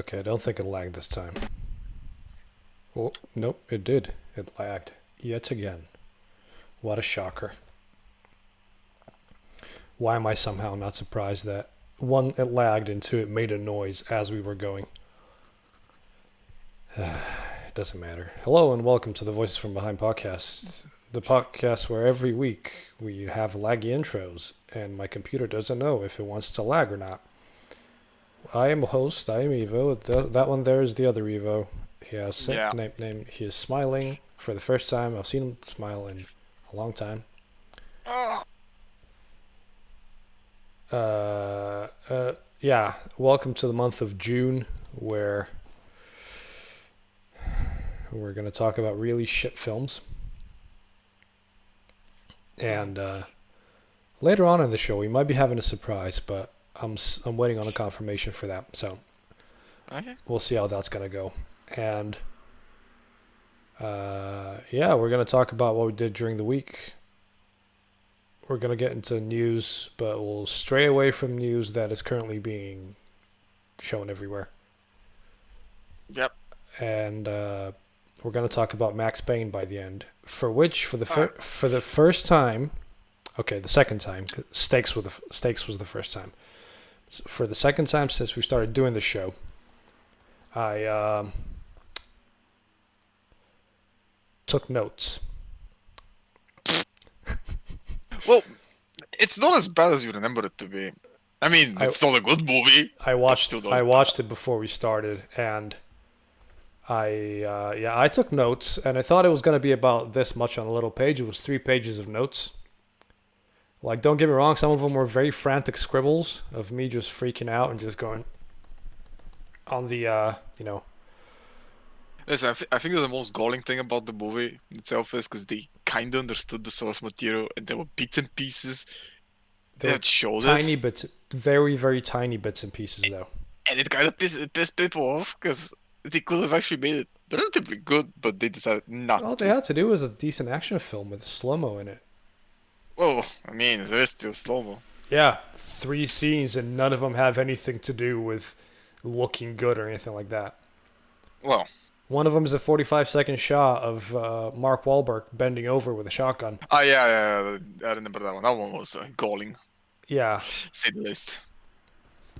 Okay, I don't think it lagged this time. Oh, nope, it did. It lagged yet again. What a shocker. Why am I somehow not surprised that, one, it lagged, and two, it made a noise as we were going? It doesn't matter. Hello and welcome to the Voices from Behind podcast, the podcast where every week we have laggy intros, and my computer doesn't know if it wants to lag or not. I am a host. I am Evo. That one there is the other Evo. He has name. He is smiling for the first time. I've seen him smile in a long time. Yeah. Welcome to the month of June, where we're going to talk about really shit films. And later on in the show, we might be having a surprise, but I'm waiting on a confirmation for that. So We'll see how that's going to go. And yeah, we're going to talk about what we did during the week. We're going to get into news, but we'll stray away from news that is currently being shown everywhere. Yep. And we're going to talk about Max Payne by the end, for which for the first time, okay, the second time, Stakes was the first time. So for the second time since we started doing the show, I took notes. Well, it's not as bad as you remember it to be. I mean, it's still a good movie. I watched it before we started, and I took notes, and I thought it was going to be about this much on a little page. It was 3 pages of notes. Like, don't get me wrong, some of them were very frantic scribbles of me just freaking out and just going on the, Listen, I think the most galling thing about the movie itself is because they kind of understood the source material, and there were bits and pieces that showed tiny bits, very, very tiny bits and pieces, though. And it kind of pissed people off, because they could have actually made it relatively good, but they decided not to. All they had to do was a decent action film with slow-mo in it. Well, I mean, there is still slow-mo. Yeah, 3 scenes, and none of them have anything to do with looking good or anything like that. Well, one of them is a 45-second shot of Mark Wahlberg bending over with a shotgun. Yeah, I remember that one. That one was galling. Yeah. Say the least.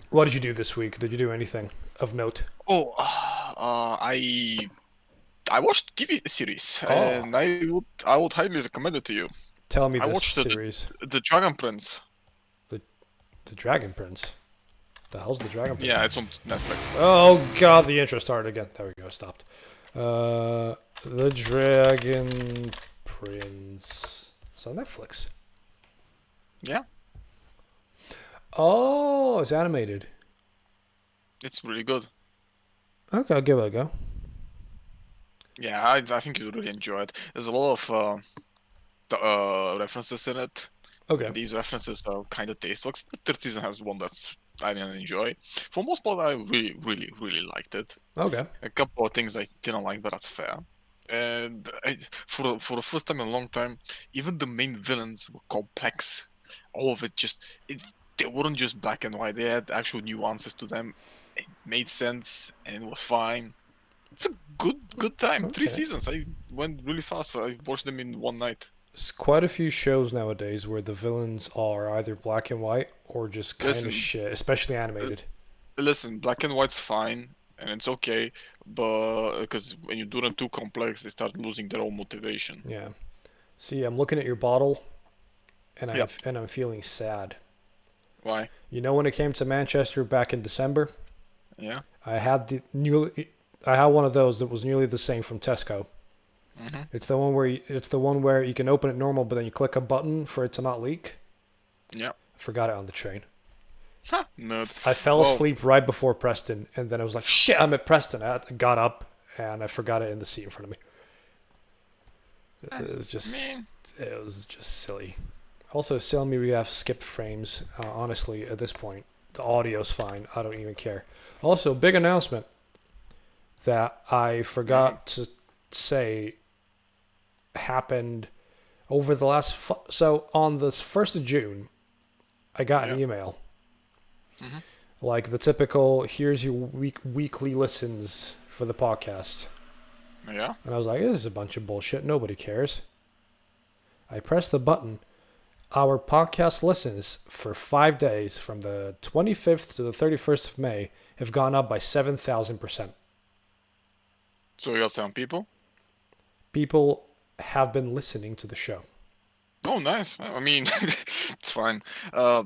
What did you do this week? Did you do anything of note? Oh, I watched TV series, and I would highly recommend it to you. Tell me this series. The Dragon Prince. The Dragon Prince? The hell's the Dragon Prince? Yeah, it's on Netflix. Oh god, the intro started again. There we go, stopped. The Dragon Prince. It's on Netflix. Yeah. Oh, it's animated. It's really good. Okay, I'll give it a go. Yeah, I think you'll really enjoy it. There's a lot of references in it. Okay. These references are kind of tasteful. The third season has one that's I didn't enjoy. For the most part, I really, really, really liked it. Okay. A couple of things I didn't like, but that's fair. And for the first time in a long time, even the main villains were complex. All of it they weren't just black and white. They had actual nuances to them. It made sense, and it was fine. It's a good time. Okay. 3 seasons. I went really fast. I watched them in one night. There's quite a few shows nowadays where the villains are either black and white or just kind of shit, especially animated. Listen, black and white's fine, and it's okay, but because when you do them too complex, they start losing their own motivation. Yeah. See, I'm looking at your bottle, and I'm feeling sad. Why? You know when it came to Manchester back in December? Yeah. I had one of those that was nearly the same from Tesco. Mm-hmm. It's the one where you can open it normal, but then you click a button for it to not leak. Yeah. I forgot it on the train. No. I fell asleep right before Preston, and then I was like, shit, I'm at Preston. I got up, and I forgot it in the seat in front of me. It was just silly. Also, it's telling me we have skipped frames. Honestly, at this point, the audio's fine. I don't even care. Also, big announcement that I forgot to say happened over the last... So, on the 1st of June, I got an email Like the typical, here's your weekly listens for the podcast. Yeah. And I was like, this is a bunch of bullshit. Nobody cares. I pressed the button. Our podcast listens for 5 days from the 25th to the 31st of May have gone up by 7,000%. So you got some people. People have been listening to the show. Oh, nice. I mean, it's fine. Uh,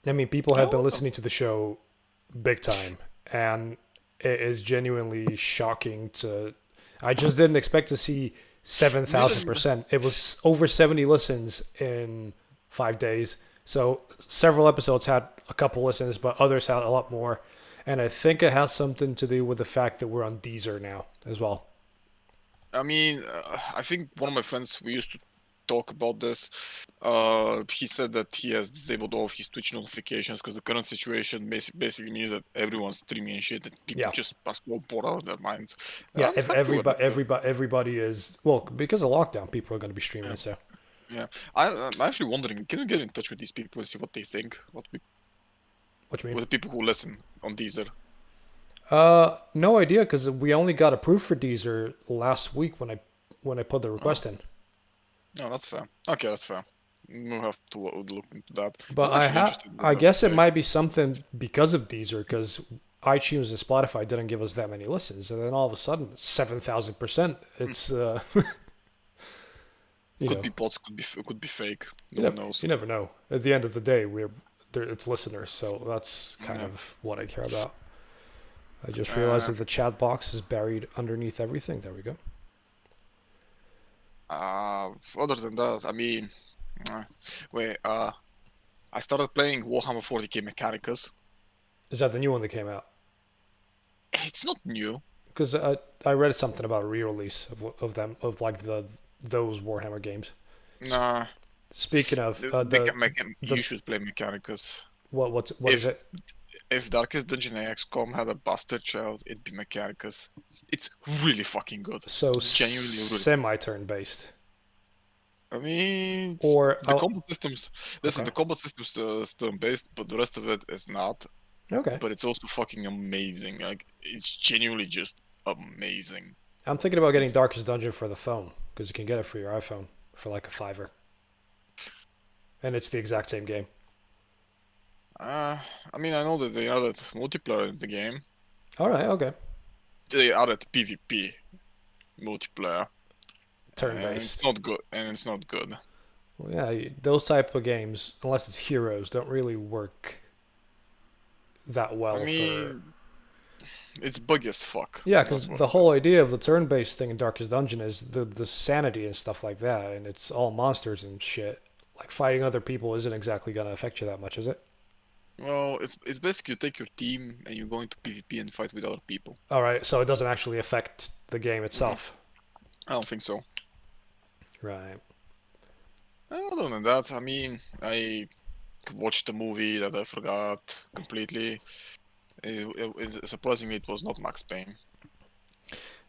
I mean, people have been oh, listening to the show big time, and it is genuinely shocking to. I just didn't expect to see neither. 7,000%. It was over 70 listens in 5 days. So several episodes had a couple listens, but others had a lot more. And I think it has something to do with the fact that we're on Deezer now as well. I mean, I think one of my friends, we used to talk about this. He said that he has disabled all of his Twitch notifications because the current situation basically means that everyone's streaming and shit, and people Yeah. just pass so bored out of their minds. Yeah, I'm if happy with it. everybody is well because of lockdown, people are going to be streaming. Yeah. So Yeah, I'm actually wondering, can we get in touch with these people and see what they think? what do you mean? With the people who listen on Deezer? No idea because we only got approved for Deezer last week when I put the request in. No, that's fair. Okay, that's fair. We'll have to look into that. But I'm actually interested in what I they guess it say. might be something because of Deezer because iTunes and Spotify didn't give us that many listens, and then all of a sudden 7,000%. It's you Could know be bots, could be fake. you No one never, knows. you never know. At the end of the day, it's listeners, so that's kind Yeah. of what I care about. I just realized Uh, that the chat box is buried underneath everything. There we go. Other than that, I mean, uh, wait. I started playing Warhammer 40k Mechanicus. Is that the new one that came out? It's not new. Because I read something about a re-release of them of like those Warhammer games. Nah, Speaking of you the should play Mechanicus. what is If it? if Darkest Dungeon and XCOM had a bastard child, it'd be Mechanicus. It's really fucking good. So Genuinely really. semi-turn based. I mean, Or the combat systems. Listen, okay. the combat systems is turn-based, but the rest of it is not. Okay. But it's also fucking amazing. Like, it's genuinely just amazing. I'm thinking about getting Darkest Dungeon for the phone because you can get it for your iPhone for like a $5, and it's the exact same game. I mean, I know that they added multiplayer in the game. All right. Okay. They added PvP multiplayer, Turn and it's based. not good. And it's not good. Well, yeah, those type of games, unless it's Heroes, don't really work that well I for. mean, it's buggy as fuck. Yeah, That's because what. the whole idea of the turn-based thing in Darkest Dungeon is the sanity and stuff like that, and it's all monsters and shit. Like fighting other people isn't exactly gonna affect you that much, is it? Well, it's basically you take your team and you go into PvP and fight with other people. All right, so it doesn't actually affect the game itself. I don't think so. Right. Other than that, I mean, I watched the movie that I forgot completely. Surprisingly, it was not Max Payne.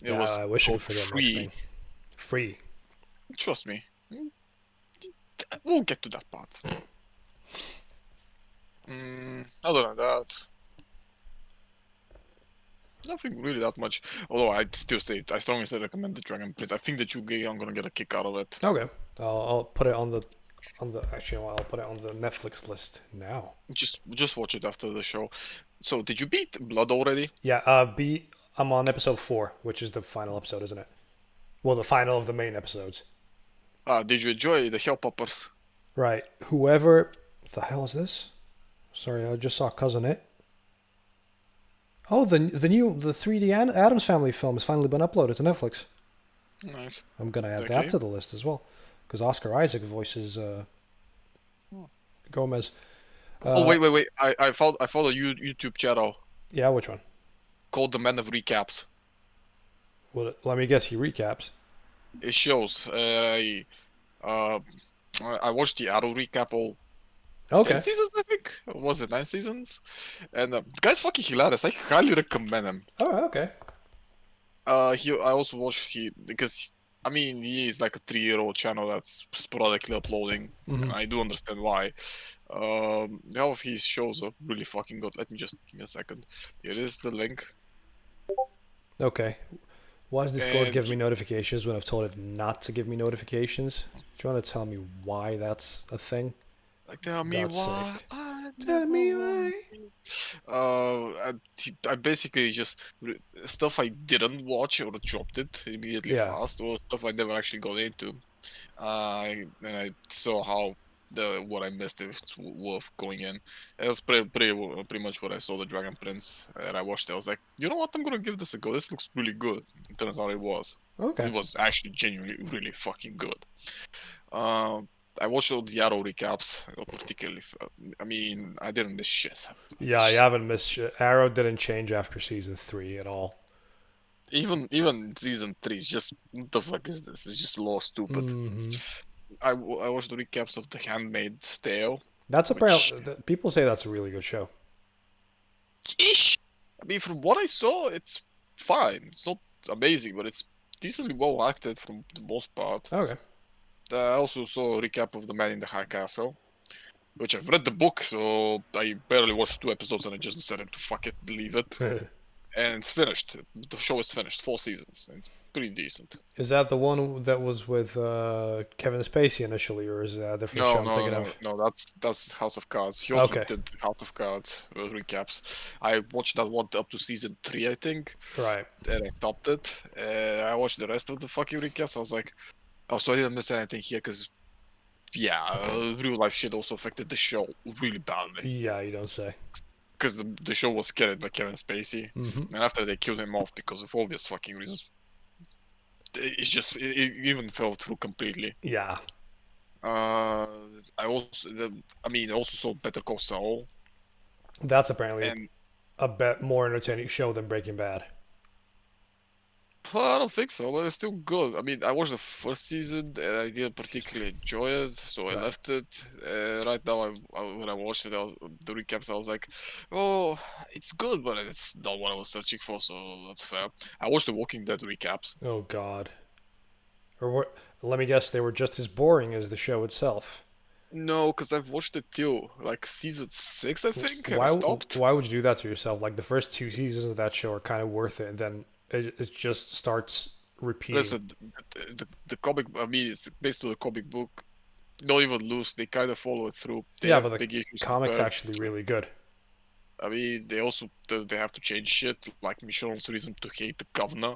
It Yeah, was I wish I called could forget Max Free. Payne. Free. Trust me. We'll get to that part. Other than that, nothing really that much. Although I still say, I strongly say recommend the Dragon Prince. I think that you are gonna get a kick out of it. Okay. I'll put it on the actually I'll put it on the Netflix list now. Just watch it after the show. So, did you beat Blood already? Yeah. I'm on episode 4, which is the final episode, isn't it? Well, the final of the main episodes. Did you enjoy the Hell Poppers? Right. Whoever. What the hell is this? Sorry, I just saw Cousin It. Oh, the 3D Adams Family film has finally been uploaded to Netflix. Nice. I'm gonna add Okay. that to the list as well, because Oscar Isaac voices Gomez. Oh wait! I found a YouTube channel Yeah, which one? called The Man of Recaps. Well, let me guess. He recaps. It shows. I watched the Arrow recap all 10 Okay. seasons, I think. Or was it 9 seasons? And the guy's fucking hilarious. I highly recommend him. All right. Okay. I also watched because I mean, he is like a 3-year-old channel that's sporadically uploading, and I do understand why. All of his shows are really fucking good. Let me just give me a second. Here is the link, Okay. Why does Discord and give me notifications when I've told it not to give me notifications? Do you want to tell me why that's a thing? like, tell For me God's why sake. I Tell never me want. why. I basically just stuff I didn't watch or dropped it immediately Yeah. fast, or stuff I never actually got into. And I saw how the what I missed if it's worth going in. It was pretty much what I saw the Dragon Prince, and I watched it. I was like, you know what? I'm gonna give this a go. This looks really good. It turns out it was. Okay. It was actually genuinely really fucking good. Uh, I watched all the Arrow recaps, particularly. I mean, I didn't miss shit. Yeah, It's you just, haven't missed shit. Arrow didn't change after season 3 at all. even season 3 is just what the fuck is this? It's just law stupid. Mm-hmm. I watched the recaps of The Handmaid's Tale, That's which apparently people say that's a really good show. ish. I mean, from what I saw, it's fine. It's not amazing, but it's decently well acted for the most part. Okay. I also saw a recap of The Man in the High Castle, which I've read the book, so I barely watched 2 episodes and I just decided to fuck it, leave it. And it's finished. The show is finished, 4 seasons. And it's pretty decent. Is that the one that was with Kevin Spacey initially, or is that a different show No, I'm no, thinking no, of? no. That's House of Cards. He also Okay. did House of Cards recaps. I watched that one up to season 3, I think, Right. and I stopped it. I watched the rest of the fucking recaps. I was like, oh, so I didn't miss anything here, because yeah, real life shit also affected the show really badly. Yeah, you don't say. Because the show was carried by Kevin Spacey, Mm-hmm. and after they killed him off because of obvious fucking reasons, it even fell through completely. Yeah. Uh, I mean, I also saw Better Call Saul, That's apparently and a bit more entertaining show than Breaking Bad. well, I don't think so, but it's still good. I mean, I watched the first season and I didn't particularly enjoy it, so I Right. left it. Right now, when I watched it, the recaps, I was like, oh, it's good, but it's not what I was searching for, so that's fair. I watched the Walking Dead recaps. Oh God. Or what? Let me guess. They were just as boring as the show itself. No, because I've watched it till like season 6, I think, and I Why? stopped. Why would you do that to yourself? Like the first 2 seasons of that show are kind of worth it, and then it just starts repeating. Listen, the comic, I mean, it's based on the comic book. Not even loose, they kind of follow it through. They Yeah, have but the big issues comic's compared. actually really good. I mean, they also they have to change shit, like Michonne's reason to hate the governor.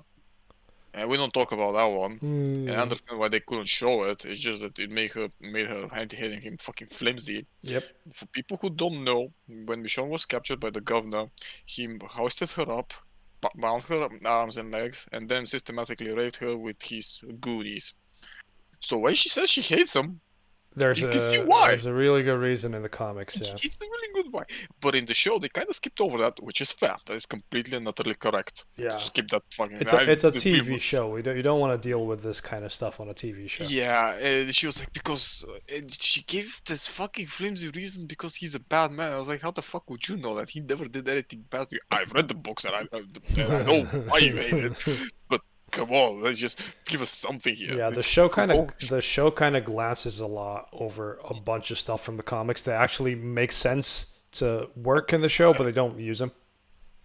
And we don't talk about that one. And I Mm, understand why they couldn't show it. It's just that it made her anti-hating him fucking flimsy. yep. For people who don't know, when Michonne was captured by the governor, he hoisted her up, bound her arms and legs, and then systematically raped her with his goodies. So when she says she hates him, you can see why. There's a really good reason in the comics. Yeah. It's a really good why. But in the show, they kind of skipped over that, which is fair. That is completely and utterly correct. To Yeah. skip that fucking. It's a TV show. You don't want to deal with this kind of stuff on a TV show. Yeah, and she was like, because and she gave this fucking flimsy reason because he's a bad man. I was like, how the fuck would you know that he never did anything bad to you? I've read the books and I know why you hate it, but come on, let's just give us something here. Yeah, It's the show kind of glances a lot over a bunch of stuff from the comics that actually makes sense to work in the show, but they don't use them.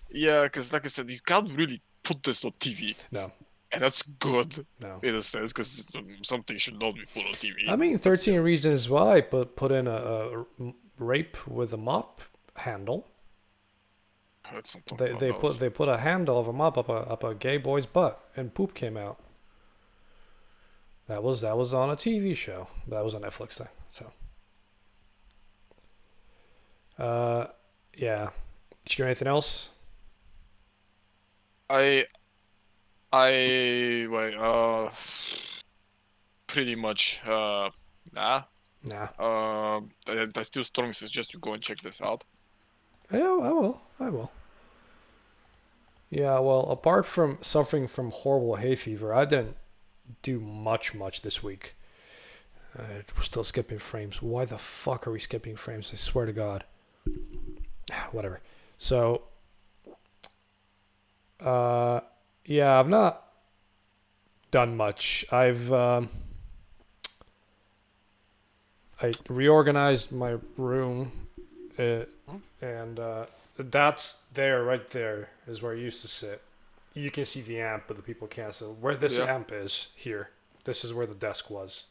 yeah, because like I said, you can't really put this on TV, No, and that's good no. in a sense because something should not be put on I TV. mean, But still, 13 Reasons Why, but put in a rape with a mop handle. let's not talk about those. They put a handle of a mop up a gay boy's butt, and poop came out. That was on a TV show. That was a Netflix thing. So, uh, yeah. Did you do anything else? I I wait pretty much nah. Nah. I still strongly suggest you go and check this out. Yeah, I will. I will. Yeah, well, apart from suffering from horrible hay fever, I didn't do much this week. We're still skipping frames. Why the fuck are we skipping frames? I swear to God. Whatever. So, yeah, I'm not done much. I reorganized my room, uh, and that's there, right there, is where I used to sit. You can see the amp, but the people can't. So where this Yeah. amp is here, this is where the desk was,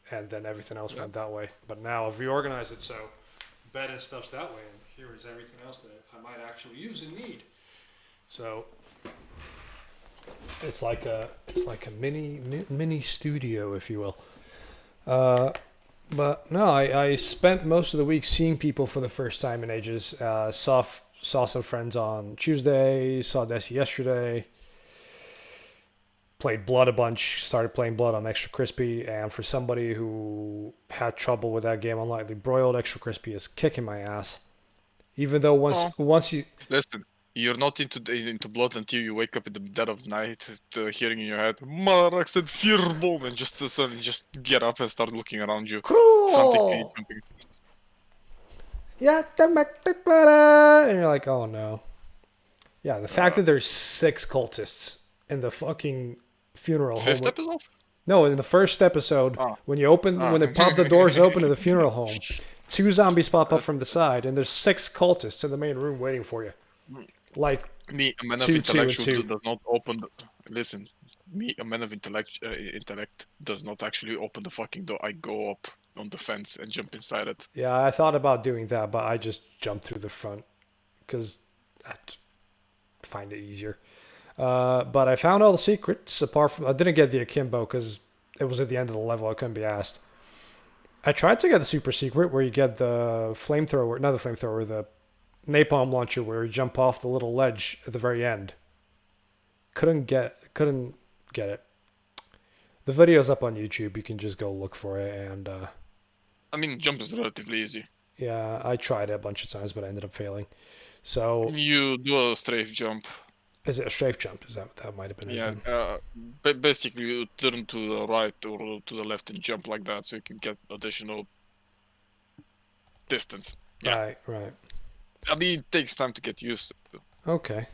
and then everything else Yeah. went that way. But now I've reorganized it so bed and stuff's that way, and here is everything else that I might actually use and need. So it's like a mini studio, if you will. Uh, but no, I spent most of the week seeing people for the first time in ages. Saw some friends on Tuesday. Saw Desi yesterday. Played Blood a bunch. Started playing Blood on Extra Crispy, and for somebody who had trouble with that game on Lightly Broiled, Extra Crispy is kicking my ass. Even though Oh, once you listen. You're not into blood until you wake up in the dead of night, hearing in your head, "Marax and Furbom," and just suddenly just get up and start looking around you, frantically cool, jumping. yeah, and you're like, oh no. Yeah, the fact Uh, that there's 6 cultists in the fucking funeral Fifth home. episode? No, in the first episode, Ah, when ah. they pop the doors open to the funeral home, 2 zombies pop up from the side, and there's 6 cultists in the main room waiting for you. Like Me, a man of 2, 2, and intellectual, 2. does not open. Listen, me, a man of intellect, does not actually open the fucking door. I go up on the fence and jump inside it. Yeah, I thought about doing that, but I just jumped through the front because I find it easier. But I found all the secrets apart from I didn't get the akimbo because it was at the end of the level. I couldn't be asked. I tried to get the super secret where you get the flamethrower, not the flamethrower, the napalm launcher where you jump off the little ledge at the very end. Couldn't get it. The video's up on YouTube. You can just go look for it. And I mean, jump is relatively easy. yeah, I tried it a bunch of times, but I ended up failing. So You do a strafe jump. is it a strafe jump? Is that might have been it Yeah, then? basically you turn to the right or to the left and jump like that, so you can get additional distance. Yeah, Right. I mean, it takes time to get used to. Okay.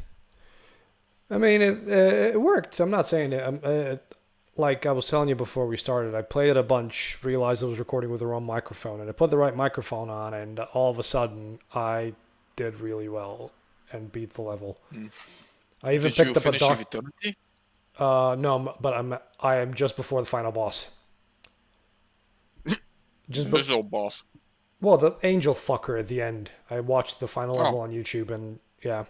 I mean, it worked. I'm not saying it. Like I was telling you before we started, I played it a bunch, realized I was recording with the wrong microphone, and I put the right microphone on, and all of a sudden, I did really well and beat the level. Mm. I even Did you picked up a finish with doc. eternity? No, but I am just before the final boss. Just be- This old boss. well, the angel fucker at the end. I watched the final Oh, level on YouTube, and yeah,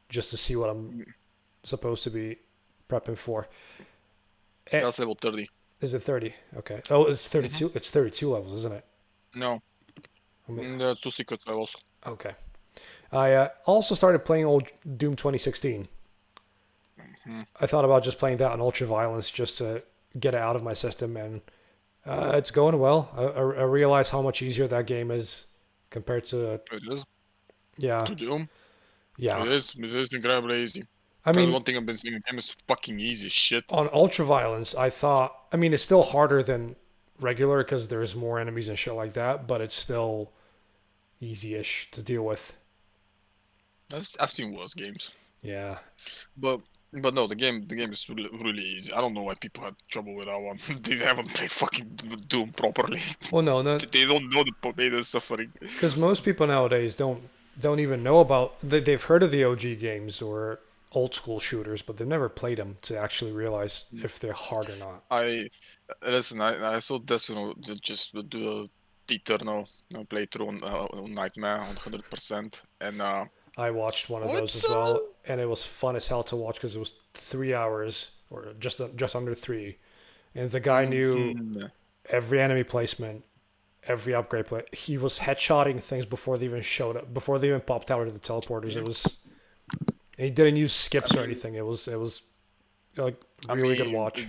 just to see what I'm mm, supposed to be prepping for. Eh, that's level 30. Is it 30? Okay. Oh, it's Hmm. 32. It's 32 levels, isn't it? No, I mean, there are 2 secret levels. okay. I also started playing old Doom 2016. Hmm. I thought about just playing that on Ultra Violence just to get it out of my system, and it's going well. I realize how much easier that game is compared to It is. yeah, To Doom. yeah. It is incredibly easy. I That's mean, one thing I've been seeing. The game is fucking easy as shit. on Ultra Violence, I thought. I mean, it's still harder than regular because there's more enemies and shit like that, but it's still easy-ish to deal with. I've seen worse games. Yeah. But no, the game is really easy. I don't know why people had trouble with that one. They haven't played fucking Doom properly. Well, no, no, They don't know the pain and suffering. because most people nowadays don't even know about they've heard of the OG games or old school shooters, but they've never played them to actually realize if they're hard or not. I listen. I saw this just do a eternal playthrough on Nightmare on 100%, and I watched one of those what's as well, and it was fun as hell to watch because it was 3 hours or just under three, and the guy knew mhm. every enemy placement, every upgrade play. He was headshotting things before they even showed up, before they even popped out of the teleporters. Yeah. It was. And he didn't use I skips or mean, anything. It was like I really good mean, watch.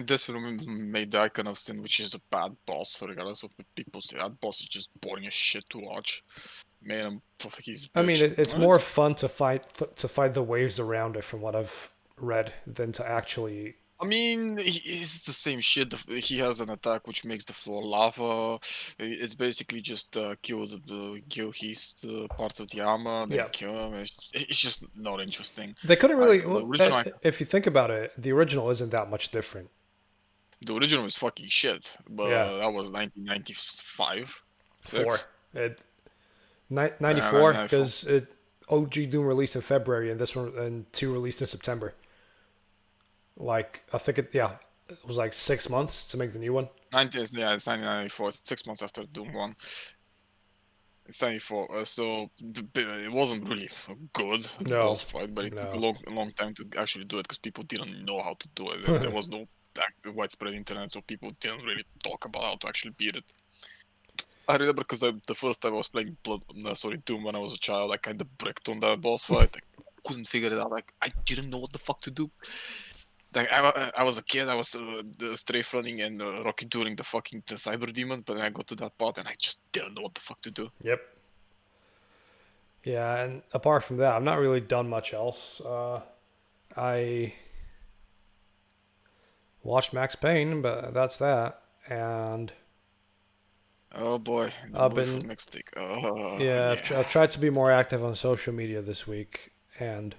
this room made the Icon of Sin, which is a bad boss, regardless of what people say. That boss is just boring as shit to watch. Man, he's a I mean, bitch. it's more fun to fight the waves around it, from what I've read, than to actually I mean, it's the same shit. He has an attack which makes the floor lava. It's basically just kill his parts of the armor, then Yeah. kill him. It's just not interesting. They couldn't Like really. the original, If you think about it, the original isn't that much different. the original is fucking shit, Yeah, but that was 1995, four. six, It, yeah, 94 1994. because it OG Doom released in February and this one and two released in September. Like I think it was like 6 months to make the new one. 90, yeah, it's 1994. It's 6 months after Doom 1. It's 94. So it wasn't really good, the No, boss fight, but it took no. a long time to actually do it because people didn't know how to do it. And there was no widespread internet, so people didn't really talk about how to actually beat it. I remember because the first time I was playing Doom when I was a child, I kind of bricked on that boss fight. I couldn't figure it out. Like I didn't know what the fuck to do. Like I was a kid, I was strafe running and rocky during the cyber demon, but then I got to that part and I just didn't know what the fuck to do. Yep. Yeah, and apart from that, I've not really done much else. I watched Max Payne, but that's that. And Oh boy, the I've movie for been the next stick. Oh yeah, yeah. I've tried to be more active on social media this week, and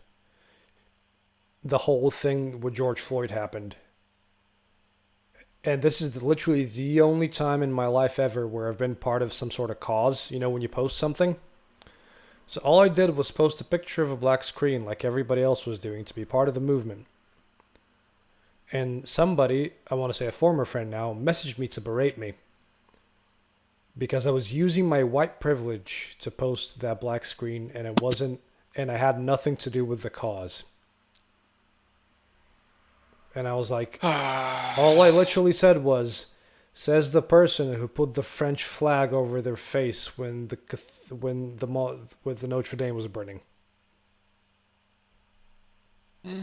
the whole thing with George Floyd happened. And this is literally the only time in my life ever where I've been part of some sort of cause. You know, when you post something. So all I did was post a picture of a black screen like everybody else was doing to be part of the movement. And somebody, I want to say a former friend now, messaged me to berate me because I was using my white privilege to post that black screen and it wasn't, and I had nothing to do with the cause. And I was like, all I literally said was, says the person who put the French flag over their face when the Notre Dame was burning. Hmm,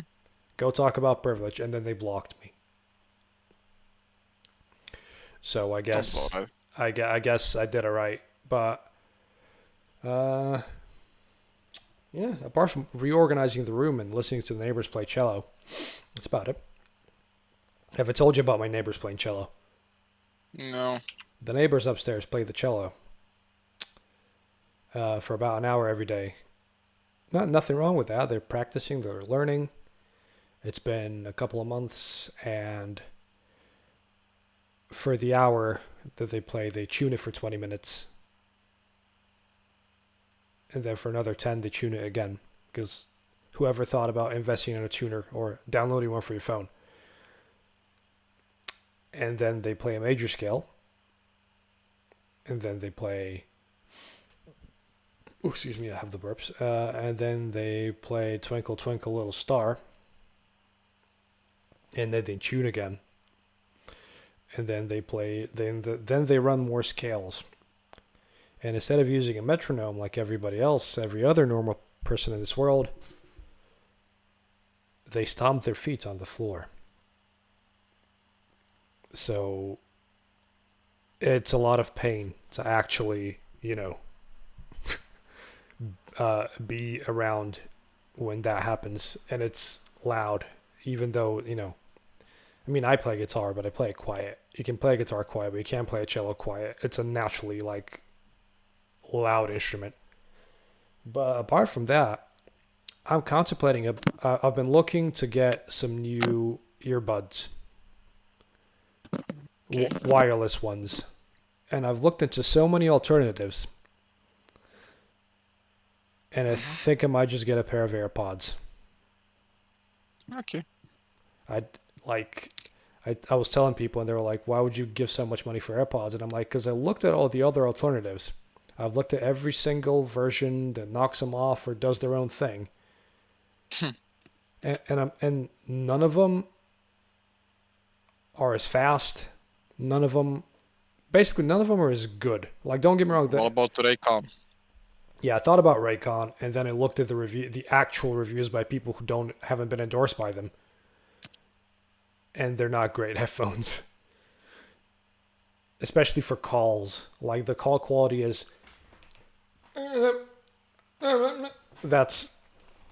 Go talk about privilege, and then they blocked me. So sounds about right. I guess I did it right. But uh, yeah, apart from reorganizing the room and listening to the neighbors play cello, that's about it. Have I told you about my neighbors playing cello? No. The neighbors upstairs play the cello for about an hour every day. Nothing wrong with that. They're practicing, they're learning. It's been a couple of months, and for the hour that they play, they tune it for 20 minutes. And then for another 10, they tune it again. Because whoever thought about investing in a tuner or downloading one for your phone? And then they play a major scale. And then they play. Oh, excuse me, I have the burps. And then they play Twinkle Twinkle Little Star. And then they tune again. And then they play. Then they run more scales. And instead of using a metronome like everybody else, every other normal person in this world, they stomp their feet on the floor. So it's a lot of pain to actually, be around when that happens. And it's loud, even though, I mean, I play guitar, but I play it quiet. You can play a guitar quiet, but you can't play a cello quiet. It's a naturally, loud instrument. But apart from that, I'm contemplating. I've been looking to get some new earbuds, Okay. wireless ones, and I've looked into so many alternatives. And I Hmm. think I might just get a pair of AirPods. Okay. I like. I was telling people, and they were like, "Why would you give so much money for AirPods?" And I'm like, "Because I looked at all the other alternatives. I've looked at every single version that knocks them off or does their own thing, and none of them are as fast. None of them, basically, none of them are as good. Like, don't get me wrong. What about Raycon? Yeah, I thought about Raycon, and then I looked at the actual reviews by people who haven't been endorsed by them, and they're not great headphones, especially for calls. Like the call quality is that's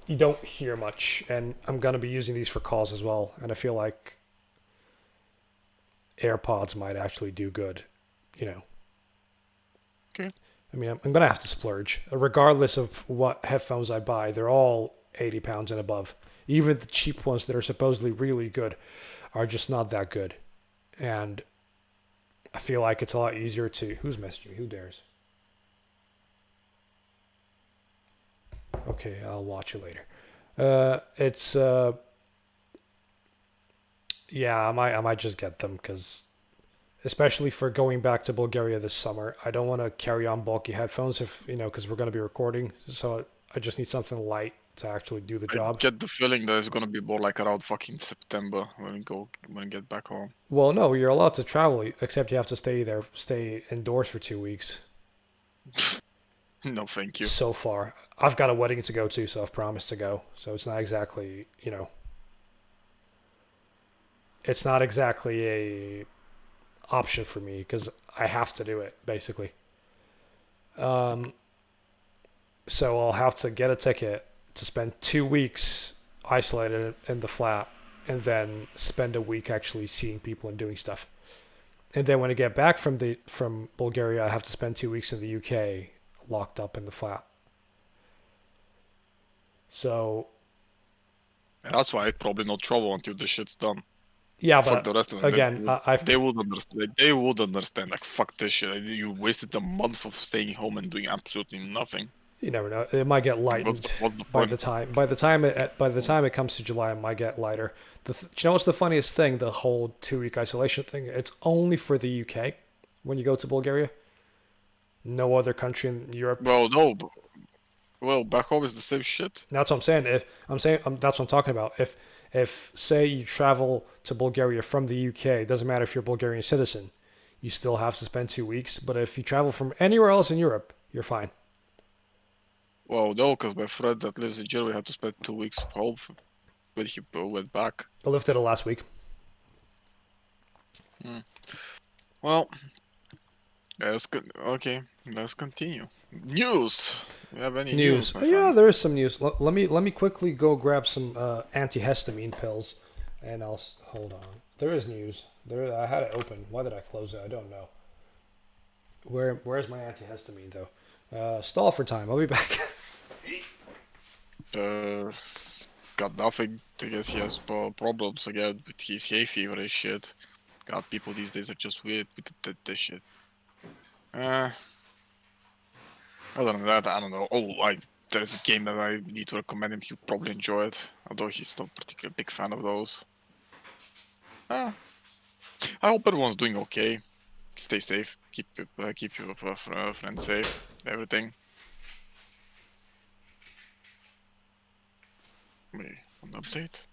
you don't hear much, and I'm gonna be using these for calls as well, and I feel like AirPods might actually do good. Okay. I mean, I'm going to have to splurge. Regardless of what headphones I buy, they're all £80 and above. Even the cheap ones that are supposedly really good are just not that good. And I feel like it's a lot easier to... Who's messaging me? Who dares? Okay, I'll watch it later. Yeah, I might just get them because, especially for going back to Bulgaria this summer, I don't want to carry on bulky headphones because we're going to be recording. So I just need something light to actually do the I job. get the feeling that it's gonna be more like around fucking September when we get back home. Well, no, you're allowed to travel, except you have to stay indoors for 2 weeks. No, thank you. So far, I've got a wedding to go to, so I've promised to go. So it's not exactly, it's not exactly a option for me because I have to do it basically. So I'll have to get a ticket to spend 2 weeks isolated in the flat, and then spend a week actually seeing people and doing stuff. And then when I get back from Bulgaria, I have to spend 2 weeks in the UK locked up in the flat. So And that's why I probably not trouble until the shit's done. yeah, Fuck but the rest of it. again, They would understand. They would understand. Like fuck this shit. You wasted a month of staying home and doing absolutely nothing. you never know. It might get lightened What's the by point? the time it comes to July. It might get lighter. Do you know what's the funniest thing? The whole 2 week isolation thing. It's only for the UK when you go to Bulgaria. No other country in Europe. Well, no. Well, back home is the same shit. That's what I'm saying. That's what I'm talking about. If say you travel to Bulgaria from the UK, it doesn't matter if you're a Bulgarian citizen, you still have to spend 2 weeks. But if you travel from anywhere else in Europe, you're fine. Well, no, because my friend that lives in Germany had to spend 2 weeks home when he went back. I lifted it last week. Well, okay. Let's continue. News. You have any news? My Yeah, friend? there is some news. Let me quickly go grab some antihistamine pills, and hold on. There is news. I had it open. Why did I close it? I don't know. Where's my antihistamine though? Stall for time. I'll be back. Got nothing. I guess he has problems again with his hay fever and shit. God, people these days are just weird with this shit. Other than that, I don't know. There's a game that I need to recommend him. He'll probably enjoy it, although he's not particularly a big fan of those. I hope everyone's doing okay. Stay safe. Keep your friends safe. Everything. Wait, an update.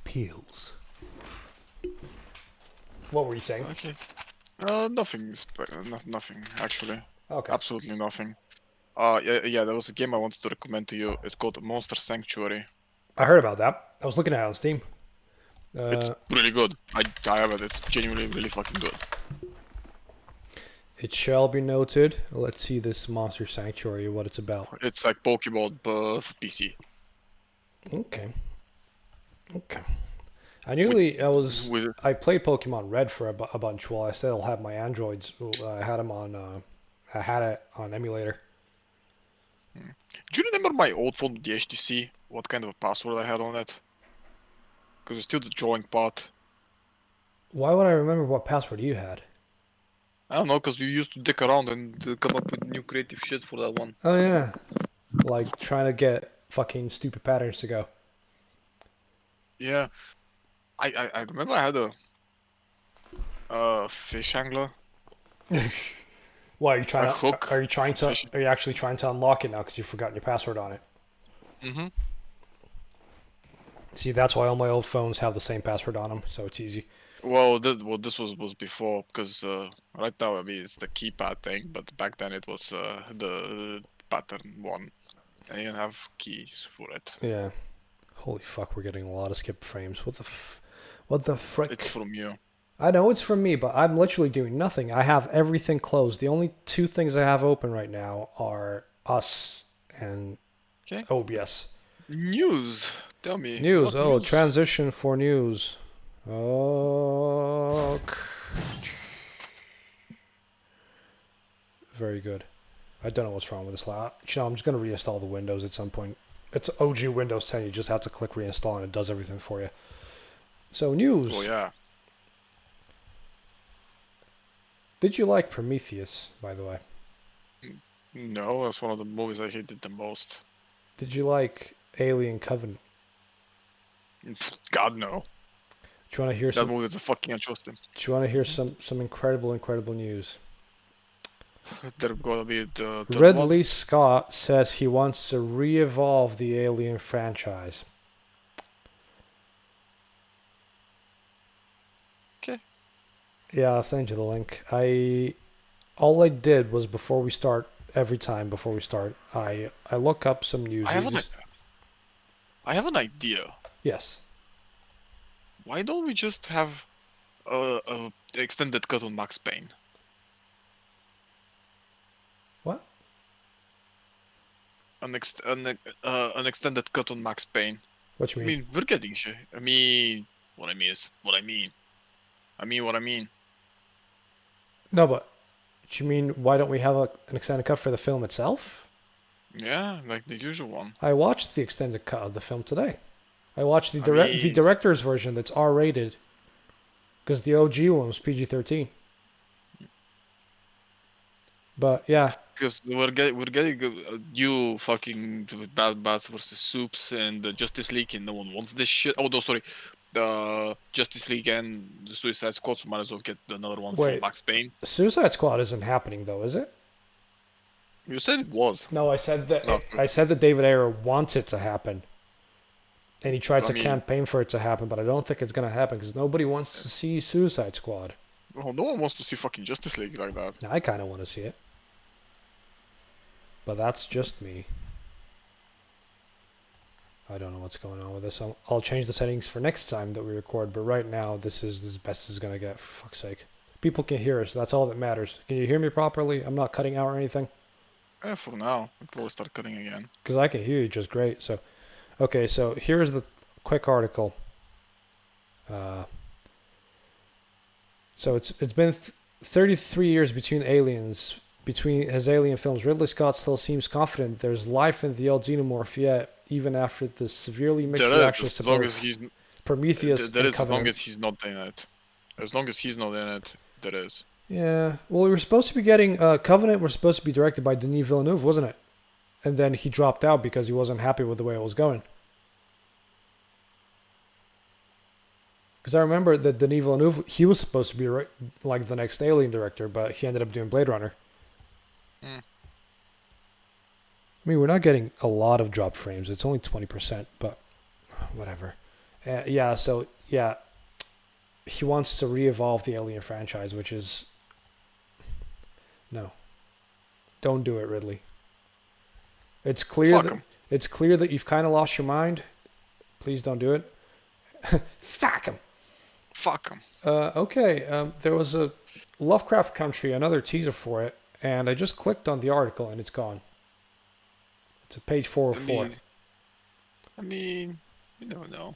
Pills. What were you saying? Okay. Nothing actually. Okay. Absolutely nothing. Yeah, there was a game I wanted to recommend to you. It's called Monster Sanctuary. I heard about that. I was looking at it on Steam. It's really good. I have it. It's genuinely really fucking good. It shall be noted. Let's see this Monster Sanctuary, what it's about. It's like Pokemon, but for PC. Okay. I played Pokemon Red for a bunch while I still had my Androids. I had them on. I had it on emulator. Do you remember my old phone, the HTC? What kind of a password I had on it? Because it's still the drawing part. Why would I remember what password you had? I don't know, because we used to dick around and come up with new creative shit for that one. Oh yeah, like trying to get fucking stupid patterns to go. Yeah, I remember I had a fish angler. Why are you trying A to? hook Are you trying for to? fishing. Are you actually trying to unlock it now because you've forgotten your password on it? Mm-hmm. See, that's why all my old phones have the same password on them, so it's easy. Well, this was before, because right now, I mean, it's the keypad thing, but back then it was the pattern one. I didn't have keys for it. Yeah. Holy fuck, we're getting a lot of skip frames. What the frick? It's from you. I know it's from me, but I'm literally doing nothing. I have everything closed. The only two things I have open right now are us and Okay. OBS. News. Tell me News. what Oh, news? transition for news. Oh, very good. I don't know what's wrong with this laptop. I'm just going to reinstall the Windows at some point. It's OG Windows 10. You just have to click reinstall and it does everything for you. So, Oh news. yeah. Did you like Prometheus, by the way? No, that's one of the movies I hated the most. Did you like Alien Covenant? God no. Do you want to hear That some? movie is a fucking atrocity. Do you want to hear some incredible news? There gonna be the third one. Ridley Scott says he wants to re-evolve the Alien franchise. Okay. Yeah, I'll send you the link. All I did was before we start, I look up some news. I have an idea. Yes. Why don't we just have a extended cut on Max Payne? What? An extended cut on Max Payne. What you I mean? mean, we're getting shit. I mean, what I mean is what I mean. I mean what I mean. No, but you mean why don't we have an extended cut for the film itself? Yeah, like the usual one. I watched the extended cut of the film today. I watched the I mean, director's version that's R-rated because the OG one was PG-13. But yeah, because we're getting you fucking Bad Bats versus Soups and the Justice League, and no one wants this shit. Oh no, sorry, the Justice League and the Suicide Squad. So might as well get another one for wait, Max Payne. Suicide Squad isn't happening though, is it? You said it was. No, I said that No, David Ayer wants it to happen, and he tried I to mean, campaign for it to happen, but I don't think it's gonna happen because nobody wants to see Suicide Squad. well, no one wants to see fucking Justice League like that. I kind of want to see it, but that's just me. I don't know what's going on with this. I'll change the settings for next time that we record, but right now this is as best as gonna get. For fuck's sake, people can hear us. That's all that matters. Can you hear me properly? I'm not cutting out or anything. For now, we can always start cutting again. Because I can hear you just great. So, okay, so here's the quick article. So it's been 33 years between his Alien films. Ridley Scott still seems confident there's life in the old xenomorph yet, even after the severely mixed There reactions is, to as long both as he's Prometheus there and is, as long Covenant. as he's not in it. As long as he's not in it, there is. Yeah, well, we were supposed to be getting Covenant. Was supposed to be directed by Denis Villeneuve, wasn't it? And then he dropped out because he wasn't happy with the way it was going. Because I remember that Denis Villeneuve, he was supposed to be like the next Alien director, but he ended up doing Blade Runner. Mm. I mean, we're not getting a lot of drop frames. It's only 20%, but whatever. Yeah, he wants to re-evolve the Alien franchise, which is... No. Don't do it, Ridley. It's clear that you've kind of lost your mind. Please don't do it. Fuck him. Fuck him. Okay, there was a Lovecraft Country, another teaser for it, and I just clicked on the article and it's gone. It's at page 404. I mean, you never know.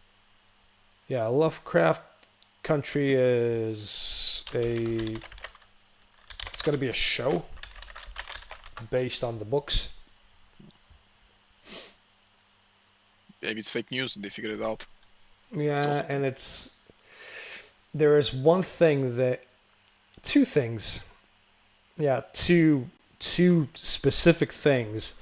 Yeah, Lovecraft Country is it's going to be a show based on the books. Maybe it's fake news and they figured it out. Yeah, and there is one thing two things. Yeah, two specific things.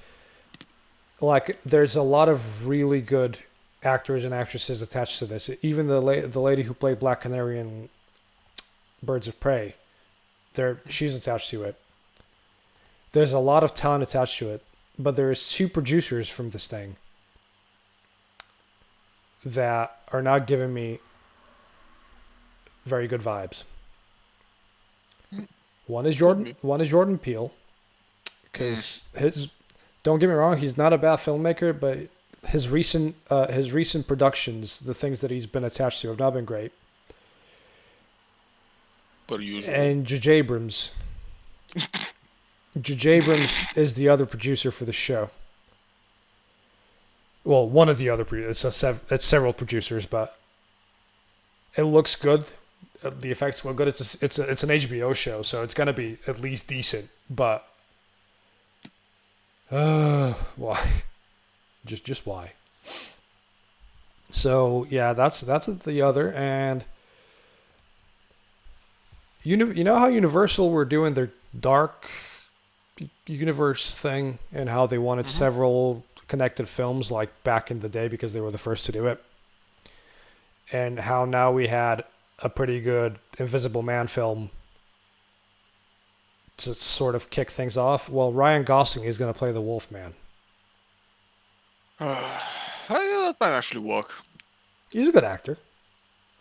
Like, there's a lot of really good actors and actresses attached to this. Even the lady who played Black Canary in Birds of Prey, she's attached to it. There's a lot of talent attached to it, but there's two producers from this thing that are not giving me very good vibes. One is Jordan Peele, because don't get me wrong, he's not a bad filmmaker, but his recent productions, the things that he's been attached to, have not been great. But usually. And J.J. Abrams. J.J. Abrams is the other producer for the show. Well, one of the other producers. It's several producers, but it looks good. The effects look good. It's an HBO show, so it's gonna be at least decent. But why? Just why? So yeah, that's the other. And you know how Universal were doing their dark universe thing, and how they wanted several connected films like back in the day because they were the first to do it, and how now we had a pretty good Invisible Man film to sort of kick things off. Well, Ryan Gosling is going to play the Wolfman. That might actually work. He's a good actor.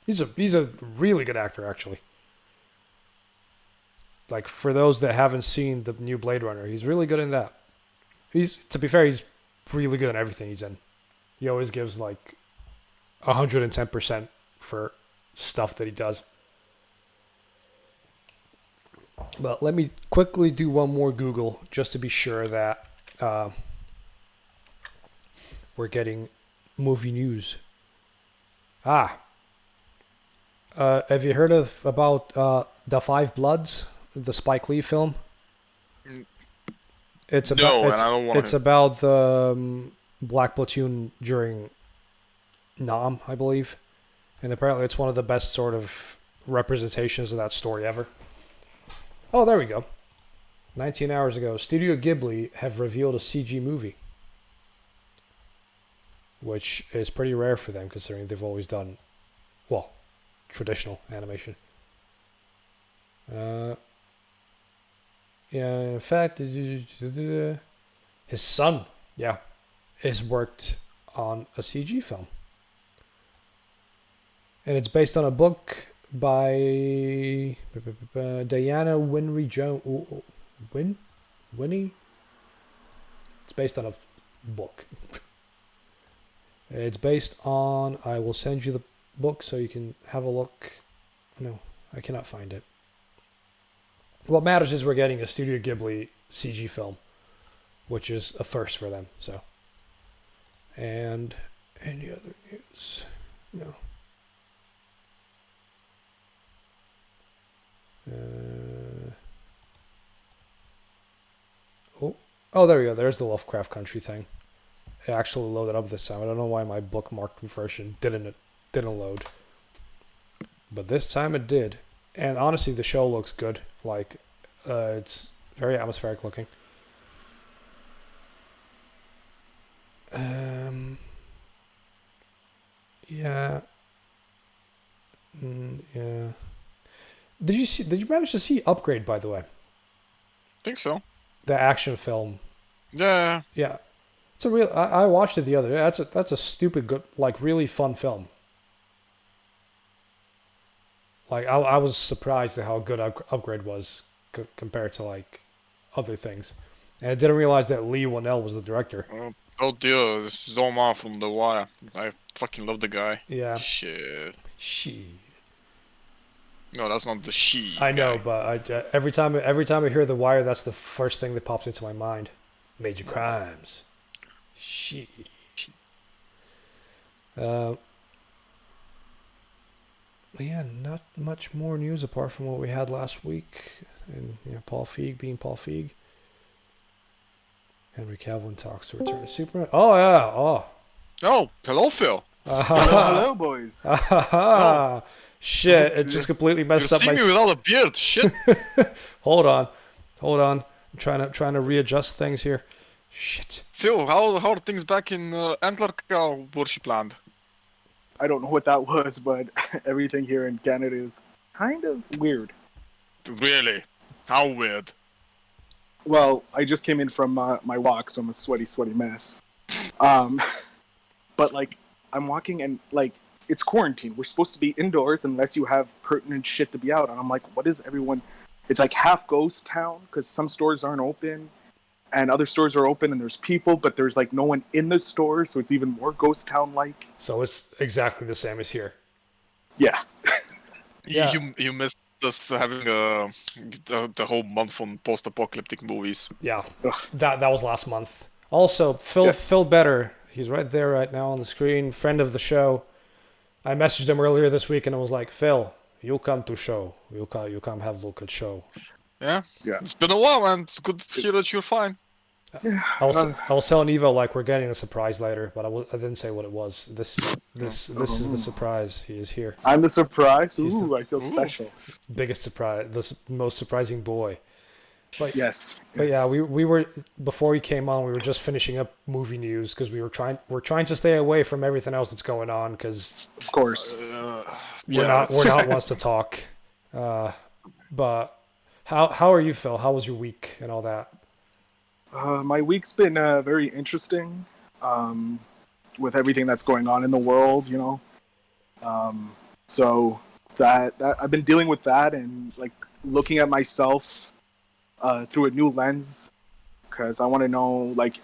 He's a really good actor, actually. Like, for those that haven't seen the new Blade Runner, he's really good in that. To be fair, he's really good in everything he's in. He always gives like 110% for stuff that he does. But let me quickly do one more Google just to be sure that we're getting movie news. Have you heard about The Five Bloods, the Spike Lee film? It's about the Black Platoon during Nam, I believe, and apparently it's one of the best sort of representations of that story ever. Oh, there we go. 19 hours ago, Studio Ghibli have revealed a CG movie, which is pretty rare for them considering they've always done, well, traditional animation. Yeah, in fact, his son, has worked on a CG film. And it's based on a book by Diana Winry Jones. Winnie? It's based on a book. It's based on, I will send you the book so you can have a look. No, I cannot find it. What matters is we're getting a Studio Ghibli CG film, which is a first for them. So, and any other news? No. Oh, there we go. There's the Lovecraft Country thing. It actually loaded up this time. I don't know why my bookmarked version didn't load, but this time it did. And honestly, the show looks good. Like, it's very atmospheric looking. Yeah. Yeah. Did you manage to see Upgrade, by the way? Think so. The action film. Yeah. Yeah. It's a real. I watched it the other day. That's a stupid good, like really fun film. Like I was surprised at how good Upgrade was compared to like other things, and I didn't realize that Lee Whannell was the director. Oh dear, this is Omar from The Wire. I fucking love the guy. Yeah. Shit. She. No, that's not the she. I know, but every time I hear The Wire, that's the first thing that pops into my mind. Major crimes. She. Yeah, not much more news apart from what we had last week, and Paul Feig being Paul Feig. Henry Cavill talks to return to Superman. Oh yeah, Oh, hello, Phil. Hello, boys. Oh. Shit! It just completely messed up my. You see me without a beard, shit. Hold on. I'm trying to readjust things here. Shit. Phil, how are things back in Antler Cow Worship Land? I don't know what that was, but everything here in Canada is kind of weird. Really? How weird? Well, I just came in from my walk, so I'm a sweaty mess. But like, I'm walking and like, it's quarantine. We're supposed to be indoors unless you have pertinent shit to be out. And I'm like, what is everyone? It's like half ghost town because some stores aren't open and other stores are open and there's people, but there's like no one in the store. So it's even more ghost town like. So it's exactly the same as here. Yeah. Yeah. You missed us having the whole month on post-apocalyptic movies. Yeah. That was last month. Also, Phil Better, He's right there right now on the screen. Friend of the show. I messaged him earlier this week and I was like, Phil, you come to show. You come have a look at show. Yeah. Yeah. It's been a while, man. It's good to hear that you're fine. I was telling Evo like we're getting a surprise later, but I didn't say what it was. This is the surprise. He is here. I'm the surprise. He's Ooh, I feel special. Biggest surprise. The most surprising boy. But Yes. But yeah, we were before he came on. We were just finishing up movie news because we're trying to stay away from everything else that's going on because Of course. we're not ones to talk. But how are you, Phil? How was your week and all that? My week's been very interesting with everything that's going on in the world, you know. So that I've been dealing with that and like looking at myself through a new lens because I want to know, like,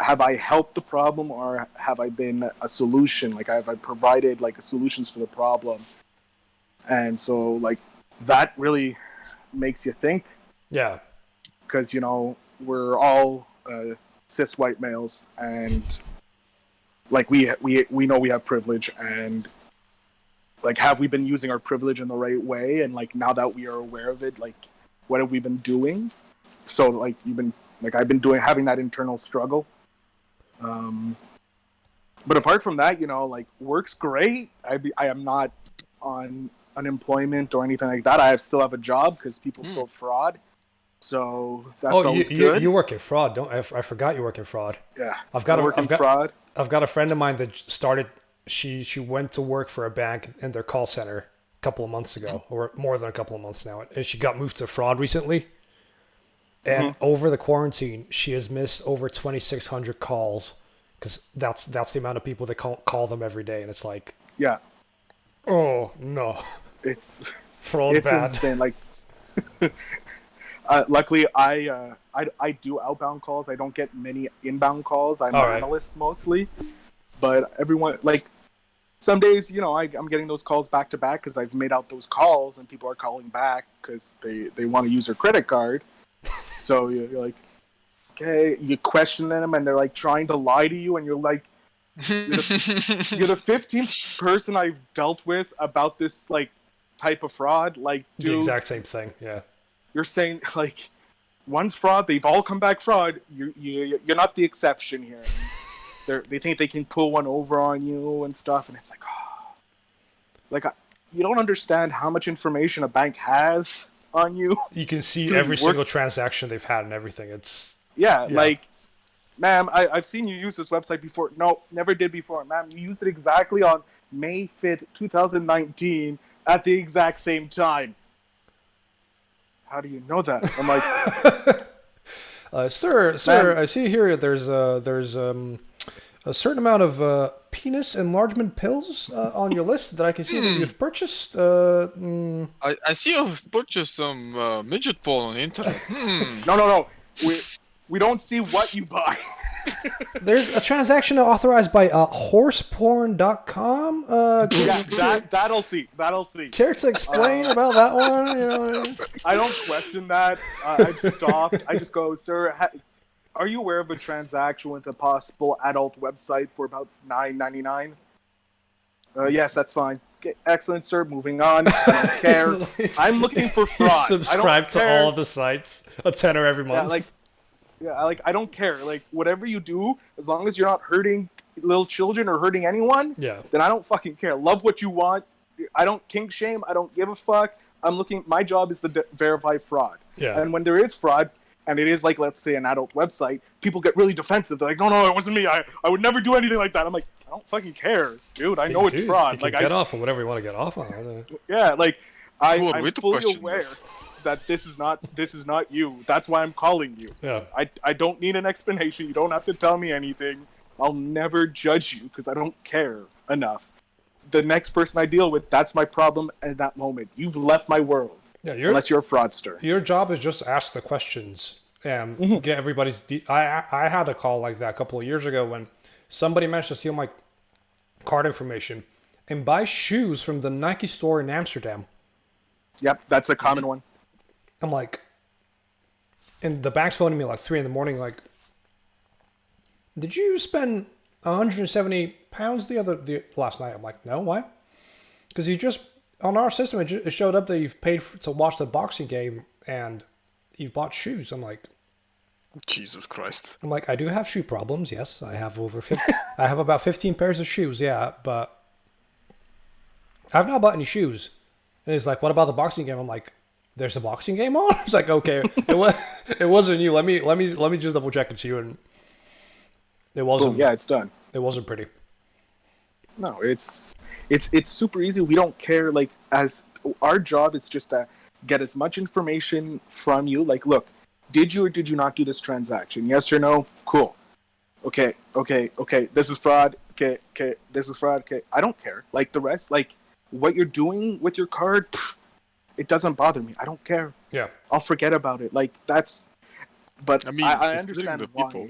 have I helped the problem or have I been a solution? Like, have I provided like solutions for the problem? And so like that really makes you think Yeah. because, you know, we're all cis white males and like we know we have privilege and like have we been using our privilege in the right way, and like now that we are aware of it, like what have we been doing? So like I've been having that internal struggle, but apart from that, you know, like work's great. I am not on unemployment or anything like that. I still have a job because people still fraud. So that's always good. You work in fraud, don't I forgot you work in fraud. Yeah, I've got fraud. I've got a friend of mine that started. She went to work for a bank in their call center a couple of months ago, or more than a couple of months now, and she got moved to fraud recently. And over the quarantine, she has missed over 2,600 calls because that's the amount of people that call them every day, and it's like, Yeah, oh no, it's fraud bad. insane. Like, luckily, I do outbound calls. I don't get many inbound calls. I'm an analyst mostly, but everyone like some days, you know, I'm getting those calls back to back because I've made out those calls and people are calling back because they want to use their credit card. So you're like, okay, you question them and they're like trying to lie to you, and you're like, you're the 15th person I've dealt with about this like type of fraud. Like, dude, The exact same thing. Yeah. you're saying like one's fraud, they've all come back fraud. You're not the exception here. They think they can pull one over on you and stuff, and it's like, oh, like you don't understand how much information a bank has on you. You can see every single transaction they've had and everything. It's like, ma'am, I've seen you use this website before. No, never did before. Ma'am, you used it exactly on May 5th, 2019 at the exact same time. How do you know that? I'm like, sir, I see here there's a certain amount of penis enlargement pills on your list that I can see that you've purchased. I see you've purchased some midget porn on the internet. no. We don't see what you buy. There's a transaction authorized by horseporn.com. Yeah, that'll see. Care to explain about that one? You know, I don't question that. I've stopped. I just go, sir, are you aware of a transaction with a possible adult website for about $9.99? Yes, that's fine. Okay, excellent, sir. Moving on. I don't care. I'm looking for fraud. Subscribe to all of the sites. A tenner every month. I don't care. Like, whatever you do, as long as you're not hurting little children or hurting anyone, then I don't fucking care. Love what you want. I don't kink shame. I don't give a fuck. My job is to verify fraud. Yeah. And when there is fraud, and it is like, let's say, an adult website, people get really defensive. They're like, no, it wasn't me. I would never do anything like that. I'm like, I don't fucking care, dude. I know it's fraud. You can get off on whatever you want to get off on. Yeah, like, I'm fully aware that this is not you. That's why I'm calling you. Yeah. I don't need an explanation. You don't have to tell me anything. I'll never judge you because I don't care enough. The next person I deal with, that's my problem at that moment. You've left my world. Yeah, unless you're a fraudster. Your job is just to ask the questions and get everybody's... I had a call like that a couple of years ago when somebody managed to steal my card information and buy shoes from the Nike store in Amsterdam. Yep, that's a common one. I'm like... And the bank's phoning me like 3 a.m, like, did you spend 170 pounds the last night. I'm like, no, why? Because you just, on our system, it showed up that you've paid to watch the boxing game and you've bought shoes. I'm like, Jesus Christ. I do have shoe problems. Yes, I have over 50. I have about 15 pairs of shoes. Yeah, but I've not bought any shoes. And he's like, what about the boxing game? I'm like, there's a boxing game on? It's like, okay, it wasn't you. Let me just double check and see. And it wasn't. Boom, yeah, it's done. It wasn't pretty. No, it's super easy. We don't care. Like, as our job is just to get as much information from you. Like, look, did you or did you not do this transaction? Yes or no? Cool. Okay. This is fraud. Okay. This is fraud. Okay. I don't care. Like, the rest, like, what you're doing with your card, it doesn't bother me. I don't care. Yeah. I'll forget about it. Like, that's. But I mean, I understand the why. people.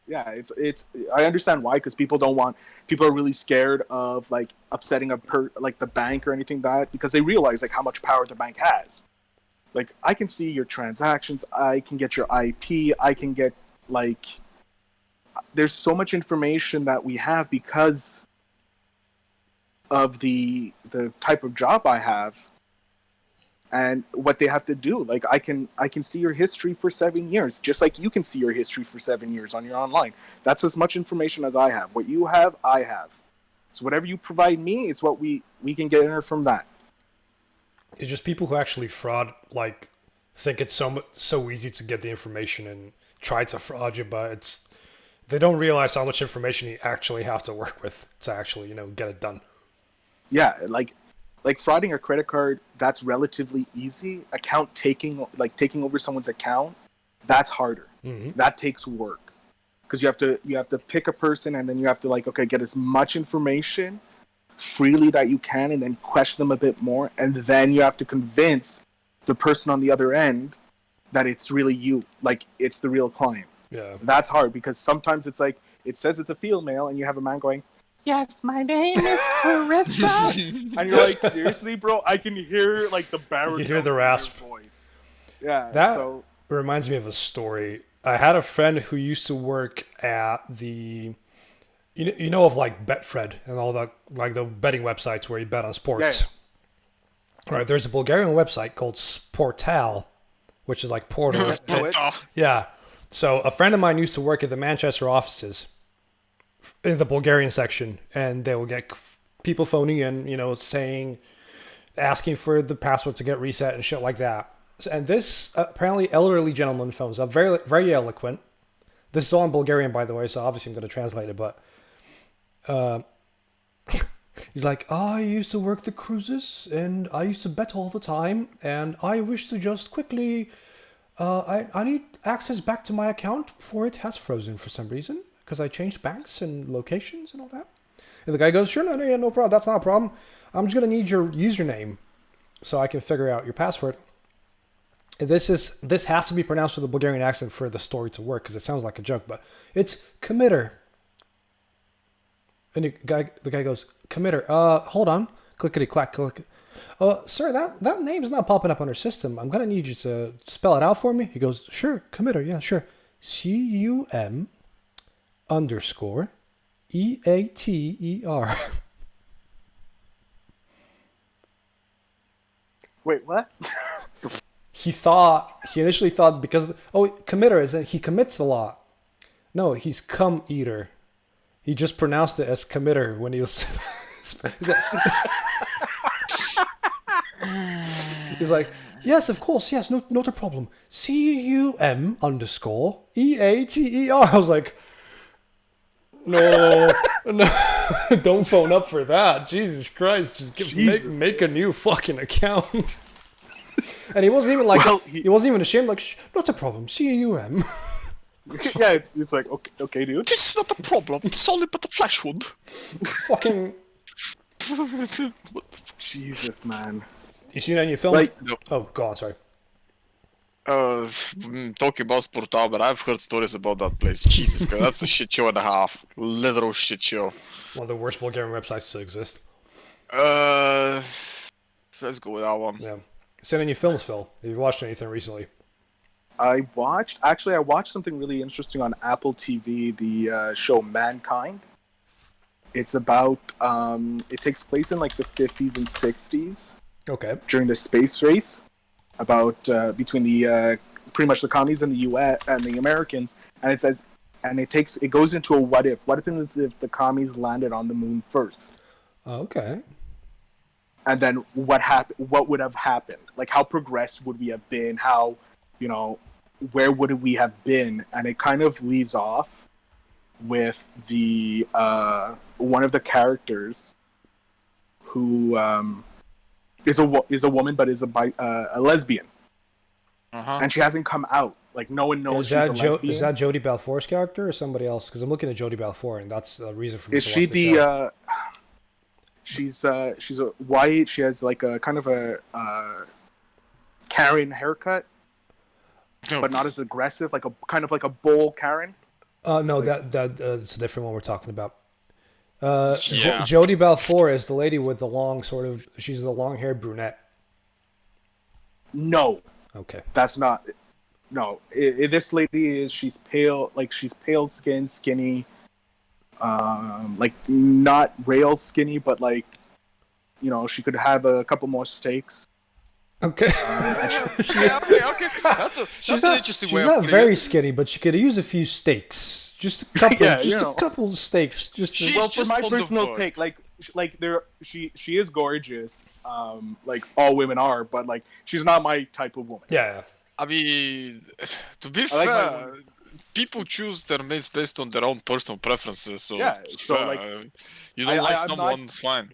Yeah, it's. I understand why, because people don't want. People are really scared of like upsetting like the bank or anything like that, because they realize like how much power the bank has. Like, I can see your transactions. I can get your IP. I can get like. There's so much information that we have because of the type of job I have. And what they have to do, like I can see your history for 7 years, just like you can see your history for 7 years on your online. That's as much information as I have. What you have, I have. So whatever you provide me, it's what we can get in from that. It's just people who actually fraud, like, think it's so easy to get the information and try to fraud you, but they don't realize how much information you actually have to work with to actually, get it done. Yeah, like frauding a credit card, that's relatively easy. Taking over someone's account, that's harder. Mm-hmm. That takes work, because you have to pick a person, and then you have to get as much information freely that you can, and then question them a bit more, and then you have to convince the person on the other end that it's really you, like it's the real client. Yeah, that's hard, because sometimes it's like it says it's a female, and you have a man going, "Yes, my name is Carissa," and you're like, "Seriously, bro? I can hear like the baritone." You hear the rasp. Voice. Yeah, that reminds me of a story. I had a friend who used to work at the, you know of like Betfred and all that, like the betting websites where you bet on sports. Yeah. All right, there's a Bulgarian website called Sportal, which is like Portal. Yeah. So a friend of mine used to work at the Manchester offices in the Bulgarian section, and they will get people phoning in, asking for the password to get reset and shit like that. And this apparently elderly gentleman phones up, very, very eloquent. This is all in Bulgarian, by the way, so obviously I'm going to translate it, but he's like, I used to work the cruises, and I used to bet all the time, and I wish to just quickly, I need access back to my account, for it has frozen for some reason, because I changed banks and locations and all that. And the guy goes, sure, no problem, that's not a problem. I'm just going to need your username so I can figure out your password. And this has to be pronounced with a Bulgarian accent for the story to work, because it sounds like a joke, but it's committer. And the guy goes, committer, hold on, clickety clack, click. Sir, that name's not popping up on our system. I'm gonna need you to spell it out for me. He goes, sure, committer, yeah, sure. CUM_EATER. Wait, what? He initially thought because committer is that he commits a lot. No, he's cum eater. He just pronounced it as committer when he was. He's like, yes, of course, yes, not a problem. CUM_EATER. I was like, no, don't phone up for that. Jesus Christ, just make a new fucking account. And he wasn't even like, he wasn't even ashamed, like, not a problem, CUM. Yeah, it's like, okay, dude. This is not a problem, it's only but a flash wound. Fucking. What the fuck? Jesus, man. You seen any film? Like, No. Oh, go on, sorry. Talking about Sportal, but I've heard stories about that place. Jesus Christ, that's a shit show and a half. Literal shit show. One of the worst Bulgarian websites to exist. Let's go with that one. Yeah. Seen any films, Phil? Have you watched anything recently? I watched something really interesting on Apple TV, the show Mankind. It's about it takes place in like the 50s and 60s Okay. during the space race about between the pretty much the commies and the US and the Americans, and it says it goes into a what if. What happens if the commies landed on the moon first? Okay. And then what would have happened? Like, how progressed would we have been? How, you know, where would we have been? And it kind of leaves off with the one of the characters who is a woman but is a lesbian, and she hasn't come out. Like, no one knows she's a lesbian. Is that Jodie Balfour's character or somebody else? Because I'm looking at Jodie Balfour, and that's the reason for me Is to she watch the show. she's a white. She has like a kind of a Karen haircut, but not as aggressive. Like a kind of like a bull Karen. No, that's a different one we're talking about. Yeah. Jodie Balfour is the lady with the long she's the long-haired brunette. No, Okay. that's not. No, this lady she's pale, like she's pale skin, skinny, like not rail skinny, but like, you know, she could have a couple more steaks. Okay. Okay. That's an interesting way She's of not putting very it. skinny, but she could use a few steaks. Just a couple. Yeah, just you know. a couple of steaks. Just to- She's Well, for just my on the personal verge. take, like she is gorgeous, like all women are, but like she's not my type of woman. yeah. I mean, to be I like my fair, women. people choose their mates based on their own personal preferences. So, Yeah, it's so, fair. like, You don't like I'm someone, not- it's fine.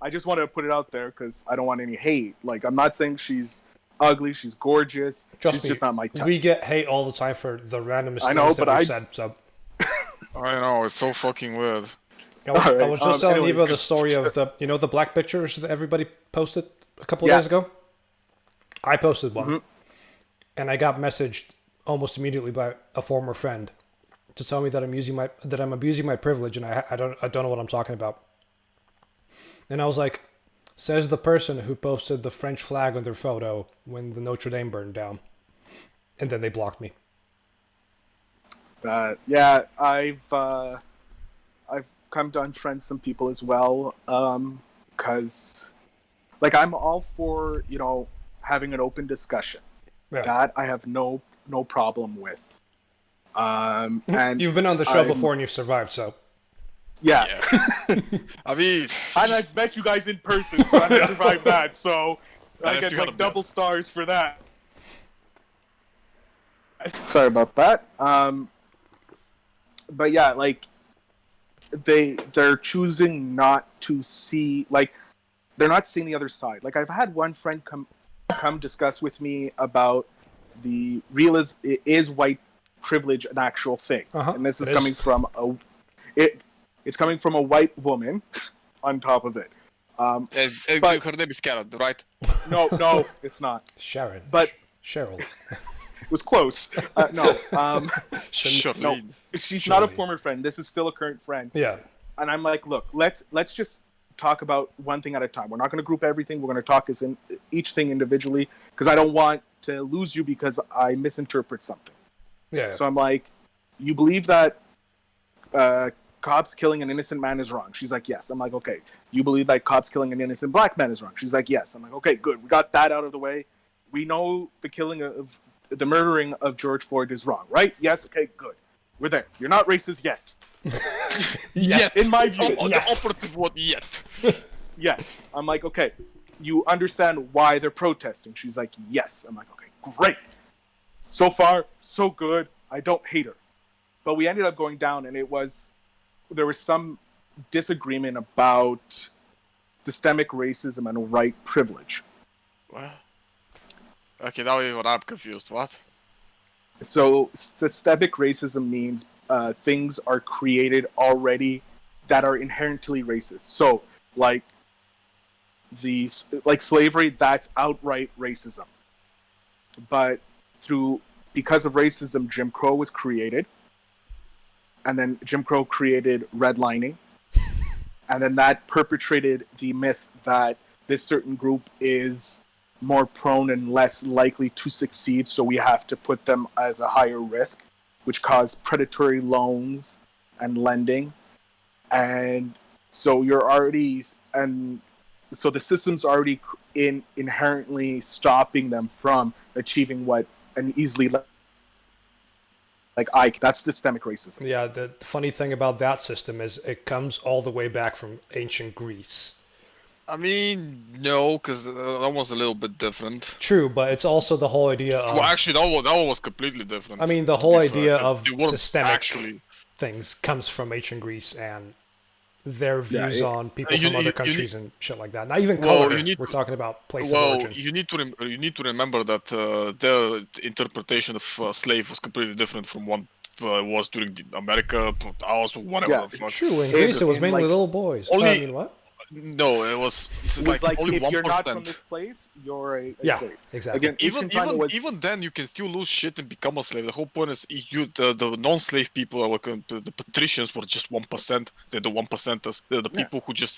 I just want to put it out there because I don't want any hate. Like, I'm not saying she's ugly, she's gorgeous. Trust she's me, just not my type. we get hate all the time for the randomest I things know, that but we've I- said. So I know, it's so fucking weird. I was, Alright, I was just telling anyway. Eva the story of the black pictures that everybody posted a couple of Yeah. days ago. I posted one, Mhm. and I got messaged almost immediately by a former friend to tell me that I'm abusing my privilege, and I don't know what I'm talking about. And I was like, says the person who posted the French flag on their photo when the Notre Dame burned down, and then they blocked me. Yeah, I've come to unfriend some people as well, because like I'm all for, you know, having an open discussion. Yeah. That I have no problem with. And You've been on the show I'm- before and you've survived, so yeah. I mean, And I've met you guys in person, so I survived that. So I Yes, get you had a like bit. double stars for that. Sorry about that. But yeah, like they're choosing not to see, like they're not seeing the other side. Like I've had one friend come discuss with me about the is white privilege an actual thing, and this is it is. coming from it's coming from a white woman. On top of it, but- her name is Karen, right? no, it's not. Sharon. But- Cheryl. It was close. No, Charlene. no, she's not a Surely. former friend. This is still a current friend. Yeah. And I'm like, look, let's just talk about one thing at a time. We're not going to group everything. We're going to talk as in each thing individually because I don't want to lose you because I misinterpret something. Yeah. So I'm like, you believe that cops killing an innocent man is wrong? She's like, yes. I'm like, okay. You believe that cops killing an innocent black man is wrong? She's like, yes. I'm like, okay, good. We got that out of the way. We know the murdering of George Floyd is wrong, right? Yes. Okay, good. We're there. You're not racist yet. Yet. In my view, The operative word, yet. Yeah. I'm like, okay, you understand why they're protesting? She's like, yes. I'm like, okay, great. So far, so good. I don't hate her. But we ended up going down, and there was some disagreement about systemic racism and white privilege. What? Okay, now even I'm confused. What? So systemic racism means things are created already that are inherently racist. So, like slavery, that's outright racism. But because of racism, Jim Crow was created, and then Jim Crow created redlining, and then that perpetrated the myth that this certain group is more prone and less likely to succeed, so we have to put them as a higher risk, which caused predatory loans and lending. And So you're already, and so the system's already inherently stopping them from achieving what an easily like Ike. That's systemic racism. Yeah, the funny thing about that system is it comes all the way back from ancient Greece. I mean, no, because that was a little bit different. True, but it's also the whole idea of... Well, actually, that one was completely different. I mean, the to whole be fair, idea 'cause of they weren't systemic actually. things comes from ancient Greece and their Yeah, views on people you- from you- other you countries and shit like that. Not even Well, color. you need We're to- talking about place of Well, origin. you need to remember that their interpretation of slave was completely different from what was during the America, ours, whatever Yeah, the fuck. True, in in- Greece it was in, mainly like, little boys. only- I mean, what? No, it was It was like only if you're not from 1%. this place, you're a Yeah, slave. exactly. Again, ancient time it was, Even then, you can still lose shit and become a slave. The whole point is the non-slave people, the patricians, were just 1%. They're the 1%ers. They're the Yeah. people who just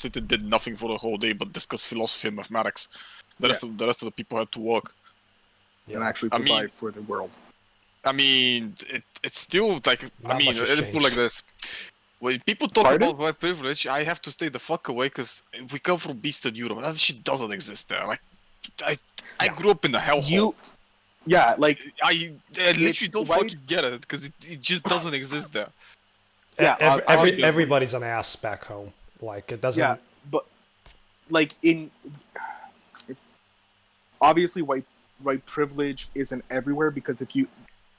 sit and did nothing for the whole day but discuss philosophy and mathematics. The rest of the people had to work. and actually I mean- provide for the world. I mean, it's still like Not much has let me put it like changed. this. When people talk Pardon? about white privilege, I have to stay the fuck away because we come from Eastern Europe. That shit doesn't exist there. Like, I grew up in a hellhole. You, yeah, like I literally It's don't white- fucking get it because it just doesn't exist there. yeah, obviously. Everybody's an ass back home. Like, it doesn't... yeah, but like it's obviously white privilege isn't everywhere because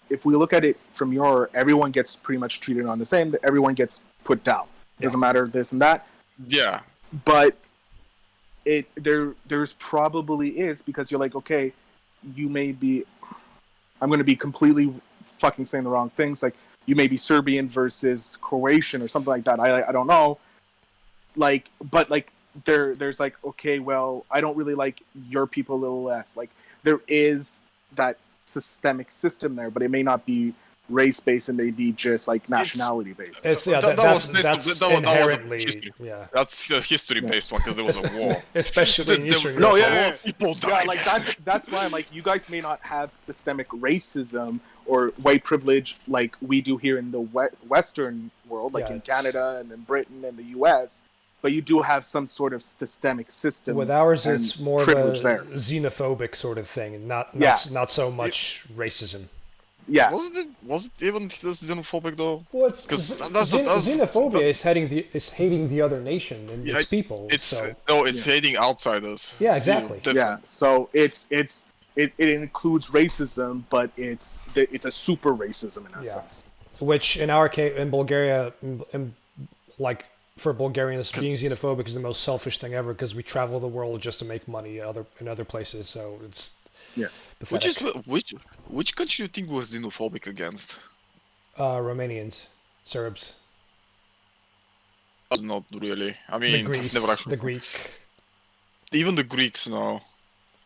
if we look at it from everyone gets pretty much treated on the same. That everyone gets put down. Doesn't matter this and that. Yeah. But there's probably is because you're like, okay, you may be. I'm going to be completely fucking saying the wrong things. Like you may be Serbian versus Croatian or something like that. I don't know. Like, but like there's like, okay, well, I don't really like your people a little less. Like there is that systemic system there, but it may not be race based and may be just like nationality based. It's, yeah, That that's was- that was a inherently... history. Yeah. That's a history-based one because there was a war. Especially in There- Eastern No, Europe. yeah, A lot of people Yeah, died. like that's why I'm like, you guys may not have systemic racism or white privilege like we do here in the Western world, like Yeah, in it's- Canada and in Britain and the U.S. But you do have some sort of systemic system. With ours, and it's more of privilege a there. xenophobic sort of thing, and not Yeah. so much racism. Yeah, Was it even xenophobic though? Well, it's 'Cause that's- xenophobia is hating the other nation and Yeah, its people. It's so it's hating outsiders. Yeah, Zero, exactly. different. yeah. So it includes racism, but it's a super racism in that Yeah. sense. which in our case in Bulgaria, like for Bulgarians, being xenophobic is the most selfish thing ever because we travel the world just to make money in other places. So it's Yeah. pathetic. Which country do you think was xenophobic against? Romanians, Serbs, Not really. I the mean, Greece, never actually. the Greek. Even the Greeks, no.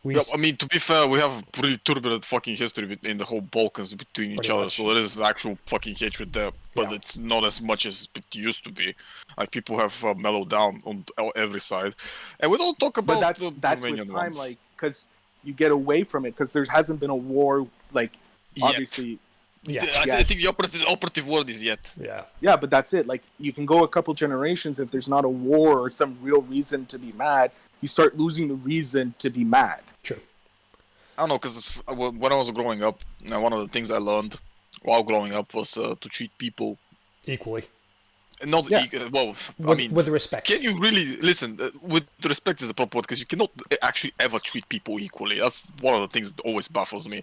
We Yeah, I mean, to be fair, we have pretty turbulent fucking history in the whole Balkans between each Pretty other, much. so there is actual fucking hatred there, but Yeah. it's not as much as it used to be. Like people have mellowed down on every side, and we don't talk about But that's the with Romanian time, ones. like because you get away from it because there hasn't been a war like Yet. obviously. yeah, I think the operative word is yet. yeah. Yeah, but that's it. Like you can go a couple generations if there's not a war or some real reason to be mad, you start losing the reason to be mad. True. I don't know, because when I was growing up, one of the things I learned while growing up was to treat people Equally. not Yeah. well. I With, mean, with respect. can you really listen? With respect is the proper word because you cannot actually ever treat people equally. That's one of the things that always baffles me.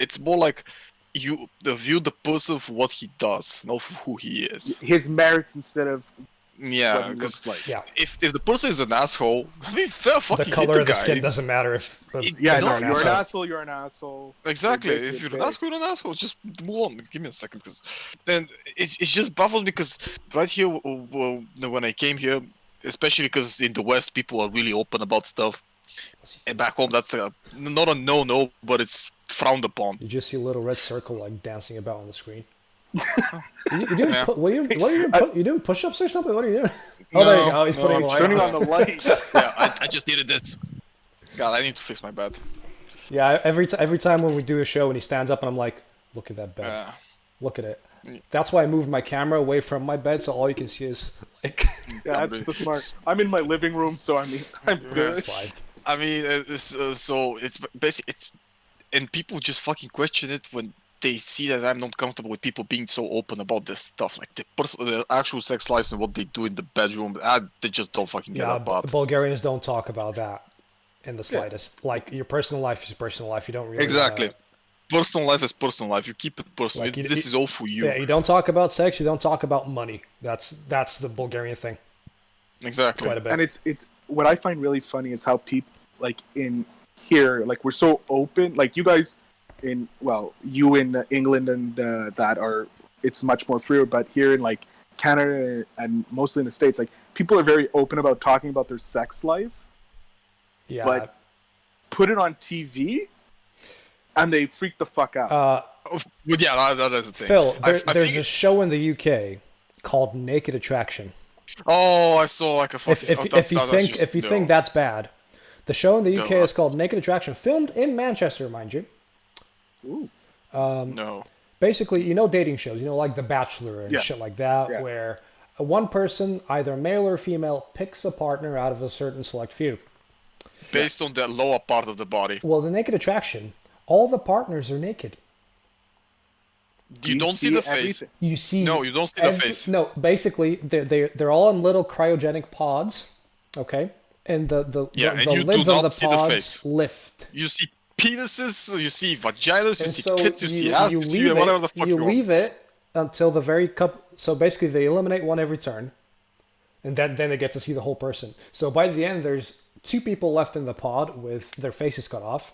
It's more like you view the person for what he does, not for who he is. His merits instead of Yeah, what he because looks like. Yeah. if the person is an asshole, I mean, fair fucking The hit color the of the guy. skin doesn't matter if Yeah, No, no, they're you're an asshole. asshole. You're an asshole. Exactly. You're big, If you're you're an big. asshole, you're an asshole. Just move on. Give me a second, because then it's just baffles because right here, when I came here, especially because in the West people are really open about stuff, and back home that's not a no, but it's frowned upon. You just see a little red circle like dancing about on the screen. you doing, Yeah. what are you doing? You doing push-ups or something? What are you doing? Oh, there you go. He's putting no, his I- Turning on the light. Yeah, I just needed this. God, I need to fix my bed. Yeah, every time when we do a show and he stands up and I'm like, look at that bed. Uh, Look at it. That's why I moved my camera away from my bed so all you can see is like Yeah, that's the smart. I'm in my living room, so I mean, I'm good. That's fine. I mean, so it's basically and people just fucking question it when they see that I'm not comfortable with people being so open about this stuff, like the actual sex lives and what they do in the bedroom. They just don't fucking get Yeah, that part. Bulgarians don't talk about that in the slightest. Like your personal life is your personal life. You don't really Exactly. Personal life is personal life. You keep it personal. Like, This is all for you. Yeah, you don't talk about sex. You don't talk about money. That's the Bulgarian thing. Exactly. Quite a bit. And it's what I find really funny is how people like in here, like we're so open. Like you guys you in England and that are it's much more free. But here in like Canada and mostly in the States, like people are very open about talking about their sex life. Yeah. But put it on TV, and they freak the fuck out. But yeah, that is the thing. Phil, there's think a show in the UK called Naked Attraction. Oh, I saw like a fucking. If you think that's bad, the show in the UK is called Naked Attraction, filmed in Manchester, mind you. Ooh. No. Basically, dating shows, like The Bachelor and shit like that, where one person, either male or female, picks a partner out of a certain select few. Based on the lower part of the body. Well, the Naked Attraction, all the partners are naked. You don't see the face. You see. No, you don't see the face. No, basically, they're all in little cryogenic pods, okay? And the lids of the pods lift. You see penises, you see vaginas, you And see so tits, you see ass, you see whatever the fuck you want. You leave it until the very couple. So basically, they eliminate one every turn, and then they get to see the whole person. So by the end, there's 2 people left in the pod with their faces cut off.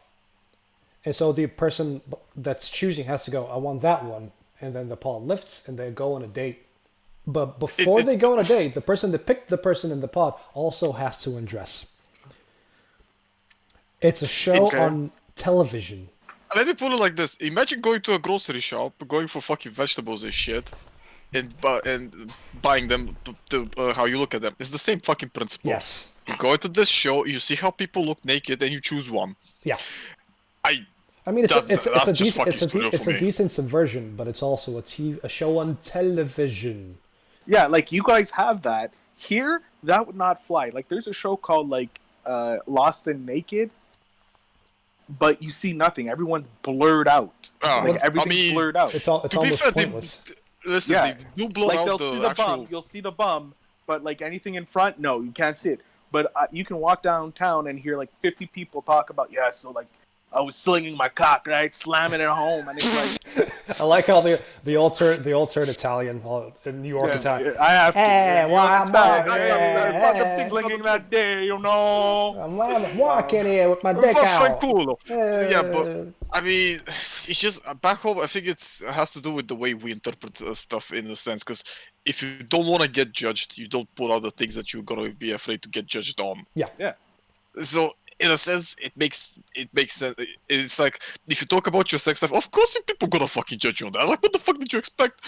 And so the person that's choosing has to go, I want that one. And then the pod lifts and they go on a date. But before they go on a date, the person that picked the person in the pod also has to undress. It's a show on television. Let me put it like this. Imagine going to a grocery shop, going for fucking vegetables and shit, and buying them to how you look at them. It's the same fucking principle. Yes. You go to this show, you see how people look naked, and you choose one. Yeah. I mean, it's a decent subversion, but it's also a show on television. Yeah, like you guys have that. Here, that would not fly. Like there's a show called like Lost and Naked, but you see nothing. Everyone's blurred out. Like everything's blurred out. It's almost pointless. They do blur like out they'll the see the actual... bum. You'll see the bum, but like anything in front, no, you can't see it. But you can walk downtown and hear like 50 people talk about so like I was slinging my cock, right, slamming it home, and it's like I like how the old turd Italian, New York Italian. I have to. Hey, I'm slinging that day, I'm walking here with my dick out. Cool. Yeah, but I mean, it's just back home. I think it has to do with the way we interpret stuff in a sense. Because if you don't want to get judged, you don't put out the things that you're gonna be afraid to get judged on. Yeah. So in a sense, it makes sense. It's like if you talk about your sex life, of course people gonna fucking judge you on that. Like, what the fuck did you expect?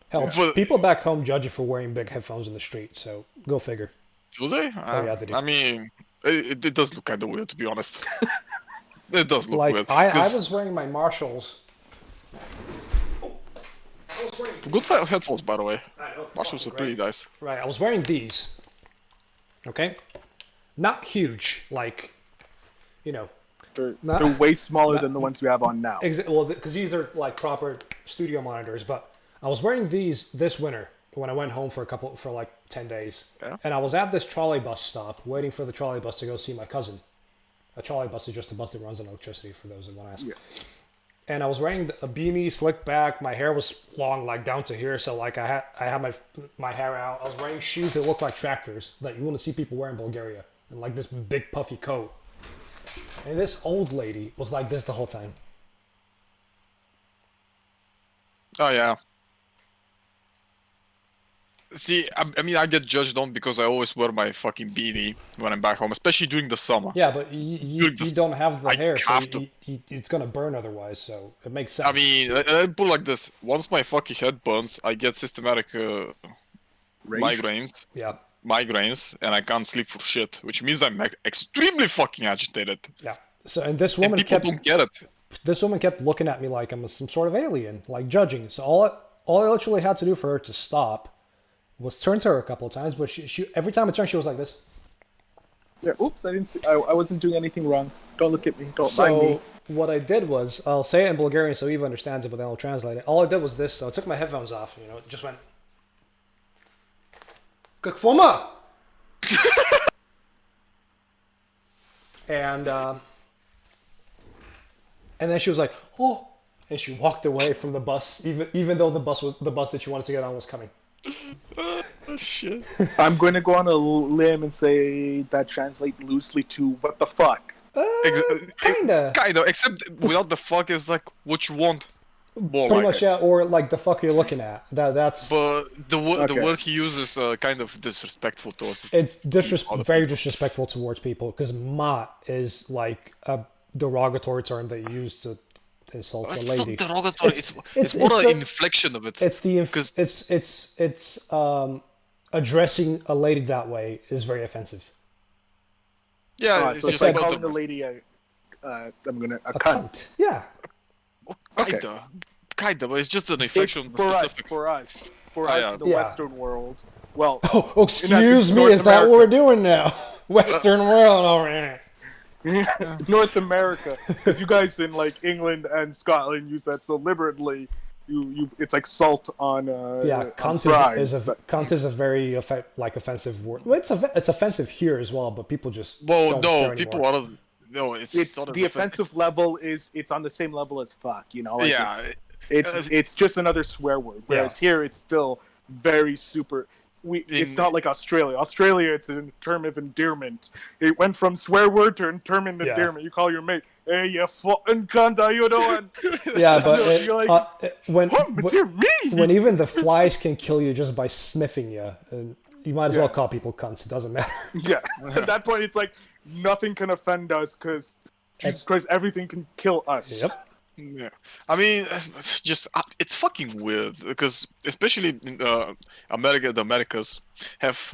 Hell, people back home judge you for wearing big headphones in the street. So go figure. Do they? Yeah, they do. I mean, it does look kind of weird, to be honest. It does look weird. I was wearing my Marshalls. Good headphones, by the way. Marshalls are pretty nice. Right, I was wearing these. Okay, not huge, like. They're way smaller than the ones we have on now. Well, because these are like proper studio monitors. But I was wearing these this winter when I went home for like 10 days. Yeah. And I was at this trolley bus stop waiting for the trolley bus to go see my cousin. A trolley bus is just a bus that runs on electricity, for those that want to ask. Yeah. And I was wearing a beanie, slicked back. My hair was long, like down to here. So like I had my hair out. I was wearing shoes that looked like tractors that you want to see people wear in Bulgaria, and like this big puffy coat. And this old lady was like this the whole time. Oh, yeah. See, I mean, I get judged on because I always wear my fucking beanie when I'm back home, especially during the summer. Yeah, but you don't have the hair, so it's going to burn otherwise, so it makes sense. I mean, I put it like this. Once my fucking head burns, I get systematic migraines. Yeah. Migraines, and I can't sleep for shit, which means I'm extremely fucking agitated. Yeah. So, and this woman don't get it. This woman kept looking at me like I'm some sort of alien, like judging. So all I literally had to do for her to stop was turned to her a couple of times, but she every time it turned, she was like this. Yeah. Oops, I didn't see. I wasn't doing anything wrong. Don't look at me. Don't mind me. So what I did was, I'll say it in Bulgarian so Eva understands it, but then I'll translate it. All I did was this. So I took my headphones off. It just went. Какво ма? And then she was like, oh, and she walked away from the bus, even though the bus that she wanted to get on was coming. Oh, shit. I'm going to go on a limb and say that translates loosely to what the fuck. Kinda. Kinda, except without the fuck is like what you want. More Pretty like much, it. yeah, or like the fuck you're looking at. That's But the Okay. word he uses kind of disrespectful to us. it's very disrespectful towards people because ma is like a derogatory term that you use to insult a It's lady. not derogatory. It's more an inflection of it. It's addressing a lady that way is very offensive. Yeah, So it's just like about calling the a lady a A cunt. cunt. Yeah. Kinda, but it's just an inflection of the specific. For us yeah. in the Yeah. Western world. Well, Oh, excuse essence, me, North is that what America. we're doing now? Western world over here. North America, because you guys in like England and Scotland use that so liberally. It's like salt on Yeah, on cunt fries. cunt is a very offensive word. Well, it's offensive here as well, but people just Well, don't no, care people anymore. are. No, it's not as the offensive level it's on the same level as fuck. Like Yeah, it's just another swear word. Whereas here it's still very super. It's not like Australia. Australia, it's a term of endearment. It went from swear word to term of endearment. You call your mate, "Hey, you fucking cunt, how you doing?" Yeah, but You're like, "What dear me?" when even the flies can kill you just by sniffing you, and you might as well call people cunts. It doesn't matter. Yeah, at that point, it's like nothing can offend us because Jesus Christ, everything can kill us. Yep. Yeah, I mean, it's fucking weird because especially in the Americas have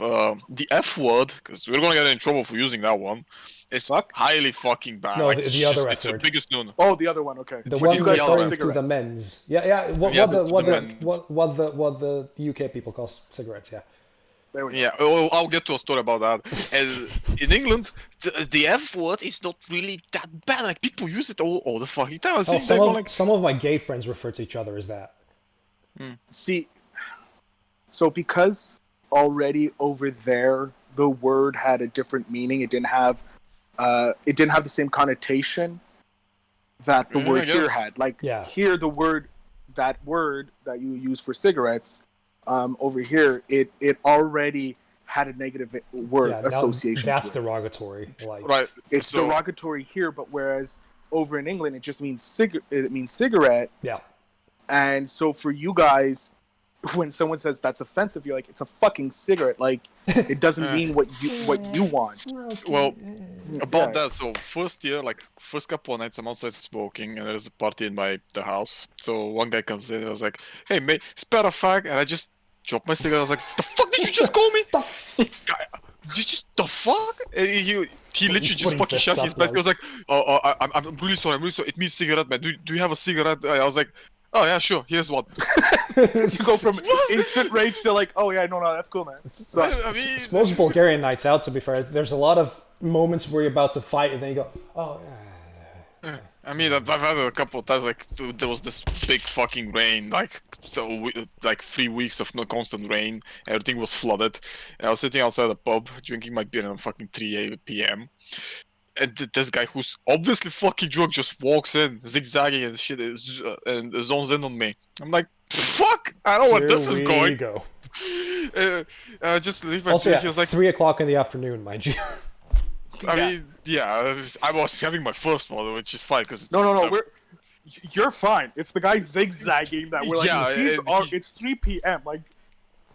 the F word because we're gonna get in trouble for using that one. It's Fuck? highly fucking bad. No, like, the other F it's the word. biggest no. Oh, the other one. Okay. The What one you guys call referring to the cigarettes? men's. Yeah. What the UK people call cigarettes? Yeah. There we go. Yeah, I'll get to a story about that. And in England, the F word is not really that bad. Like people use it all the fucking time. Some of my gay friends refer to each other as that. See, so because already over there the word had a different meaning, it didn't have the same connotation that the Yeah, word I here guess. had. Like Yeah. here, the word that you use for cigarettes, over here, it already had a negative word Yeah, now association. that's to it. derogatory. Like, Right. It's so, derogatory here, but whereas over in England, it just means cigarette. yeah. And so for you guys, when someone says that's offensive, you're like, it's a fucking cigarette. Like it doesn't mean what you want. Well, about Yeah. that, so first couple of nights I'm outside smoking and there's a party in the house. So one guy comes in and I was like, "Hey mate, spare a fag," and I just dropped my cigarette. I was like, "The fuck did you just call me? Did you just the fuck?" And he literally just putting fucking fists shut up, his back. He was like, "Oh, I'm really sorry. I'm really sorry. It means cigarette, man. Do you have a cigarette?" I was like, "Oh yeah, sure. Here's one." You go from instant rage to like, oh yeah, no, that's cool, man. So, I mean, It's most Bulgarian nights out, to be fair. There's a lot of moments where you're about to fight and then you go, oh, yeah. I mean, I've had it a couple of times. Like, dude, there was this big fucking rain, like 3 weeks of no constant rain. Everything was flooded. And I was sitting outside the pub drinking my beer at fucking 3 p.m. And this guy who's obviously fucking drunk just walks in, zigzagging and shit, and zones in on me. I'm like, fuck! I know where this is Here going. we go. I just leave my Also, beer. yeah, He was like, 3 o'clock in the afternoon, mind you. I mean, yeah, I was having my first one, which is fine because no, you're fine. It's the guy zigzagging that we're like, Yeah, it's 3 p.m.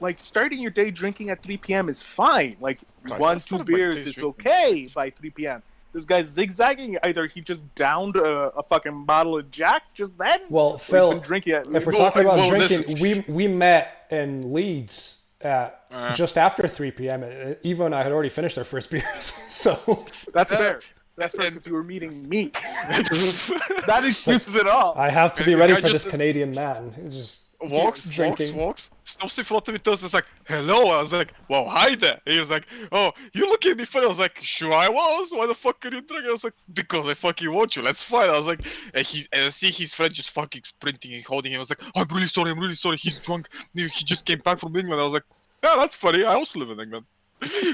Like starting your day drinking at 3 p.m. is fine. Like Christ, I 1-2 started my beers day is drinking okay by 3 p.m. This guy's zigzagging. Either he just downed a fucking bottle of Jack just then. Well, or he's Phil, been drinking at if we're Well, talking about well, drinking, we met in Leeds at just after 3 p.m. and Eva and I had already finished our first beers. So that's fair. That's fair because you were meeting me. That excuses it all. I have to be ready I for this just- Canadian man. It's just... Drinking. stops in front of me, turns, is like, hello. I was like, well, hi there. He was like, oh, you looking at me funny. I was like, sure I was. Why the fuck are you drinking? I was like, because I fucking want you. Let's fight. I was like, and I see his friend just fucking sprinting and holding him. I was like, oh, I'm really sorry. He's drunk. He just came back from England. I was like, yeah, that's funny. I also live in England.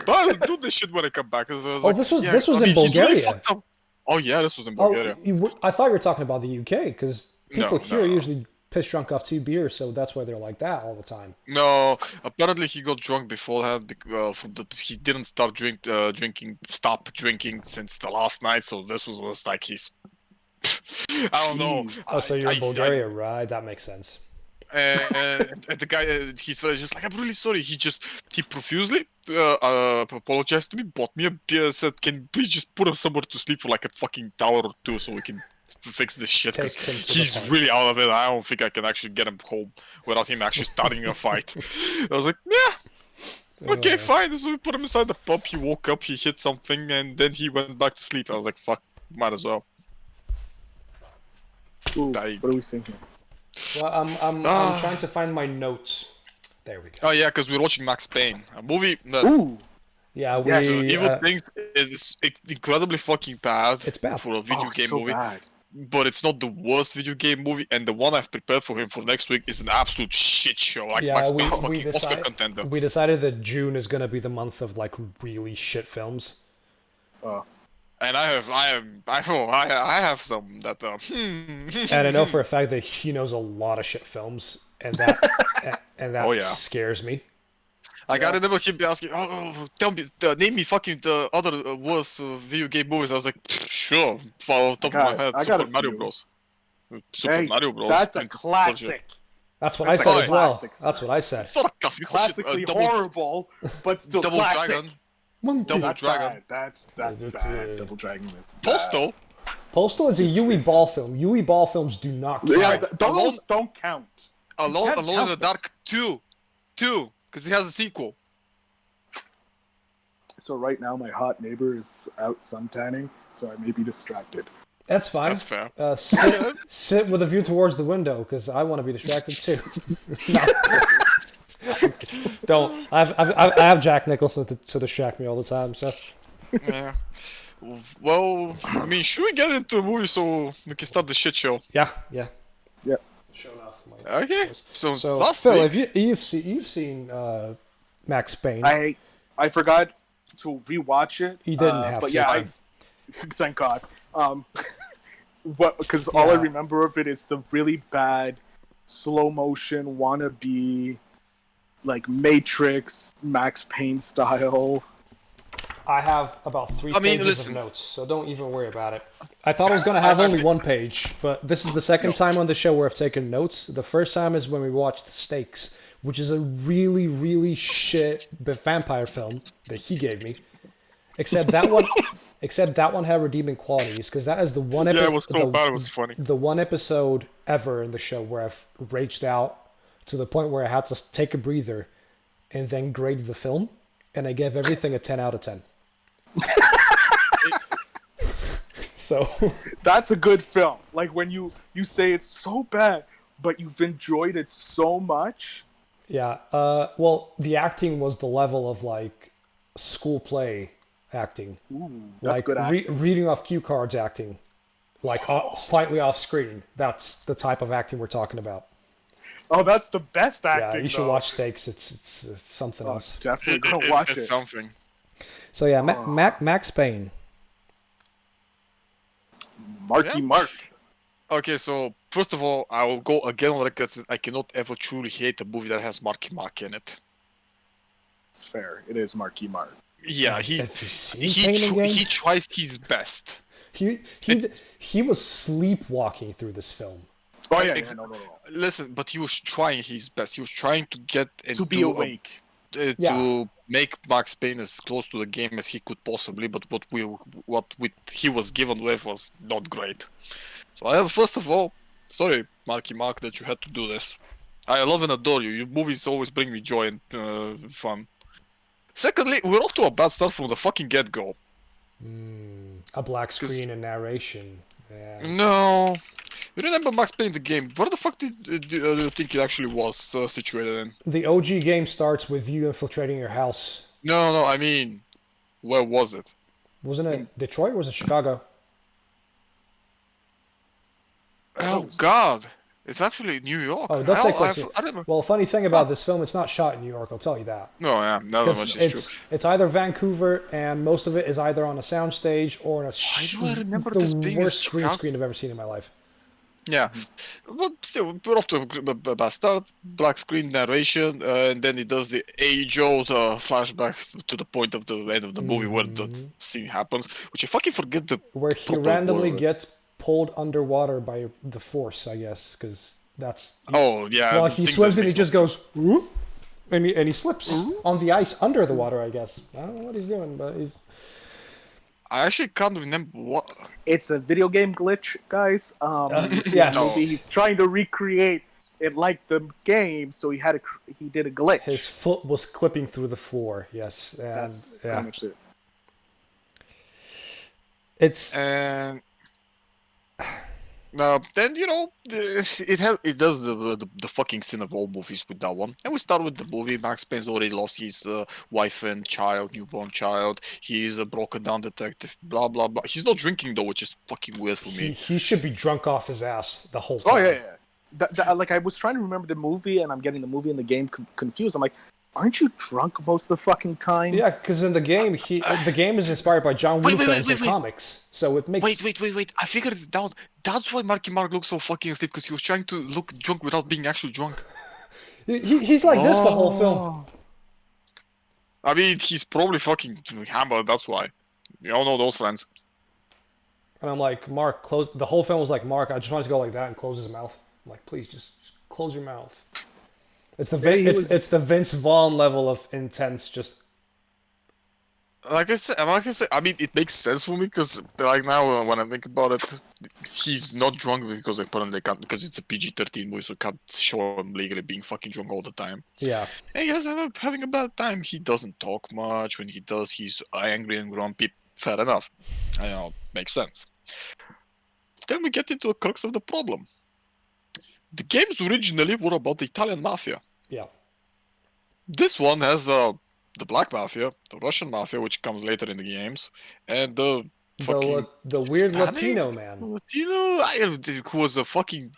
But I'll do this shit when I come back. I was like, this was yeah, this was I in mean, he's really Bulgaria. fucked up. Oh yeah, this was in Bulgaria. I thought you were talking about the UK because people here No. usually piss drunk off 2 beers, so that's why they're like that all the time. No, apparently he got drunk beforehand. He didn't start stop drinking since the last night. So this was just like his. I don't know. Jeez. Oh, so you're in Bulgaria, right? That makes sense. And the guy, his friend, is just like, I'm really sorry. He profusely apologized to me, bought me a beer, said, "Can you please just put us somewhere to sleep for like a fucking hour or two so we can fix this shit?" Because Take him to the he's park. really out of it. I don't think I can actually get him home without him actually starting a fight. I was like, yeah, okay, fine. So we put him inside the pub. He woke up, he hit something, and then he went back to sleep. I was like, fuck, might as well. Ooh, what are we saying here? Well, I'm trying to find my notes. There we go. Oh yeah, because we're watching Max Payne, a movie that Ooh, Yeah, we. Yes. Evil Things is incredibly fucking bad. It's bad. For a video game so movie. bad. But it's not the worst video game movie, and the one I've prepared for him for next week is an absolute shit show. Like Yeah, Max we- Payne's we fucking Oscar decided- contender. We decided that June is gonna be the month of like really shit films. And I have some that And I know for a fact that he knows a lot of shit films, and that Oh, yeah. scares me. Like I remember him asking, tell me, name me fucking the other worst video game movies. I was like, sure, for top of my head, I got Super a Mario few. Bros. Super Hey, Mario Bros. that's a Prince of classic. That's what That's I said a as well. classic, sir. That's what I said. It's not a classic. It's a shit, Classically double, horrible, but still double classic. Dragon. Monkey. Double That's Dragon. bad. That's Is bad. it, Double Dragon is bad. Postal. Postal is a Yui Ball film. Yui Ball films do not count. Yeah, Alone- those don't count. Alone can't in the count Dark 2, because it has a sequel. So right now my hot neighbor is out suntanning, so I may be distracted. That's fine. That's fair. Sit with a view towards the window because I want to be distracted too. No. Don't. I have Jack Nicholson to distract me all the time. So Yeah. Well, I mean, should we get into a movie so we can start the shit show? yeah. Yeah. Show off my. Okay. So, So last Phil, week, have you've seen Max Payne? I forgot to rewatch it. You didn't have but to. yeah, thank God. Because all I Yeah. remember of it is the really bad slow motion wannabe, like Matrix Max Payne style. I have about 3 I mean, pages listen. of notes, so don't even worry about it. I thought I was gonna have only 1 page, but this is the second time on the show where I've taken notes. The first time is when we watched Stakes, which is a really, really shit vampire film that he gave me. Except that one had redeeming qualities because that is the one yeah, episode. it was so bad, it was funny. The one episode ever in the show where I've raged out to the point where I had to take a breather and then grade the film, and I gave everything a 10 out of 10. So That's a good film. Like when you say it's so bad, but you've enjoyed it so much. yeah, well, the acting was the level of like school play acting, Ooh, that's like good acting. reading off cue cards acting, like slightly off screen. That's the type of acting we're talking about. Oh, that's the best acting. Yeah, you should though. watch Stakes. It's something Oh, else. definitely gonna watch It's it. something. So yeah, Max Payne. Marky Yeah. Mark. Okay, so first of all, I will go again on record that I cannot ever truly hate a movie that has Marky Mark in it. It's fair. It is Marky Mark. Yeah, he Have you seen Payne again? he tries his best. He was sleepwalking through this film. Oh yeah, Ex- no. Listen, but he was trying his best. He was trying to get To be awake. Yeah. to make Max Payne as close to the game as he could possibly. But what he was given with was not great. So first of all, sorry, Marky Mark, that you had to do this. I love and adore you. Your movies always bring me joy and fun. Secondly, we're off to a bad start from the fucking get-go. A black screen and narration. And No. You remember Max playing the game? Where the fuck do you think it actually was situated in? the OG game starts with you infiltrating your house. No, I mean, where was it? Wasn't it Detroit or was it Chicago? Oh God, it's actually New York. Oh, it does take place. I don't know. Well, funny thing about this film, it's not shot in New York. I'll tell you that. No, yeah, not that much is true. It's either Vancouver, and most of it is either on a soundstage or in a do I remember the this being in worst green Chicago? screen I've ever seen in my life. Yeah, but still, we're off to a bad start. Black screen narration, and then it does the age-old flashback to the point of the end of the movie where the scene happens, which I fucking forget the Where he proper randomly word. gets pulled underwater by the force, I guess, because that's... Oh yeah. Well, I he think swims that and he makes just goes, whoop, and he slips on the ice under the water, I guess. I don't know what he's doing, but he's... I actually can't remember what. It's a video game glitch, guys. You see yes. the movie, he's trying to recreate it like the game, so he did a glitch. His foot was clipping through the floor, yes. And, That's yeah. pretty much it. It's... And then it does the fucking sin of all movies with that one. And we start with the movie. Max Payne's already lost his wife and child, newborn child. He's a broken down detective. Blah blah blah. He's not drinking though, which is fucking weird for me. He should be drunk off his ass the whole time. Oh yeah. Like I was trying to remember the movie, and I'm getting the movie and the game confused. I'm like, aren't you drunk most of the fucking time? Yeah, because in the game, the game is inspired by John Woo films and comics, so it makes... Wait! I figured it out. That's why Marky Mark looks so fucking asleep, because he was trying to look drunk without being actually drunk. He's like this the whole film. I mean, he's probably fucking hammered. That's why. We all know those friends. And I'm like, Mark, close... The whole film was like, Mark, I just wanted to go like that and close his mouth. I'm like, please, just close your mouth. It's it's the Vince Vaughn level of intense, just... Like I said, I mean, it makes sense for me because, like now, when I think about it, he's not drunk because apparently they can't, because it's a PG-13 movie, so can't show him legally being fucking drunk all the time. Yeah. And he has having a bad time. He doesn't talk much. When he does, he's angry and grumpy. Fair enough. Makes sense. Then we get into the crux of the problem. The games originally were about the Italian mafia. Yeah. This one has the Black Mafia, the Russian Mafia, which comes later in the games, and the fucking the weird Spanish? Latino man. Who was a fucking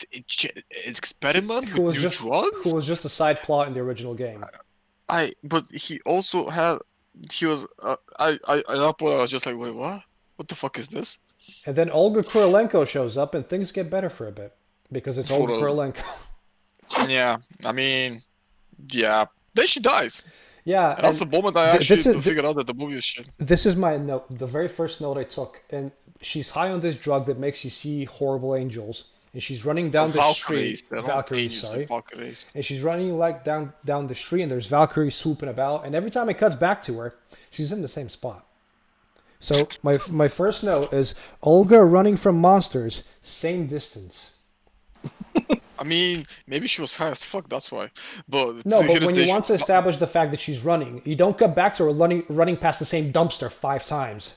experiment Who with was new just drugs. who was just a side plot in the original game. But he also had. He was. At that point, I was just like, wait, what? What the fuck is this? And then Olga Kurylenko shows up, and things get better for a bit because it's Olga Kurylenko. Yeah, I mean, yeah. Then she dies. Yeah, That's the moment I actually figured out that the movie is shit. This is my note, the very first note I took, and she's high on this drug that makes you see horrible angels, and she's running down the street. Valkyries, sorry. Valkyries. And she's running like down the street, and there's Valkyries swooping about, and every time it cuts back to her, she's in the same spot. So my first note is Olga running from monsters, same distance. I mean, maybe she was high as fuck, that's why. But no, but when you want to establish the fact that she's running, you don't cut back to her running past the same dumpster 5 times.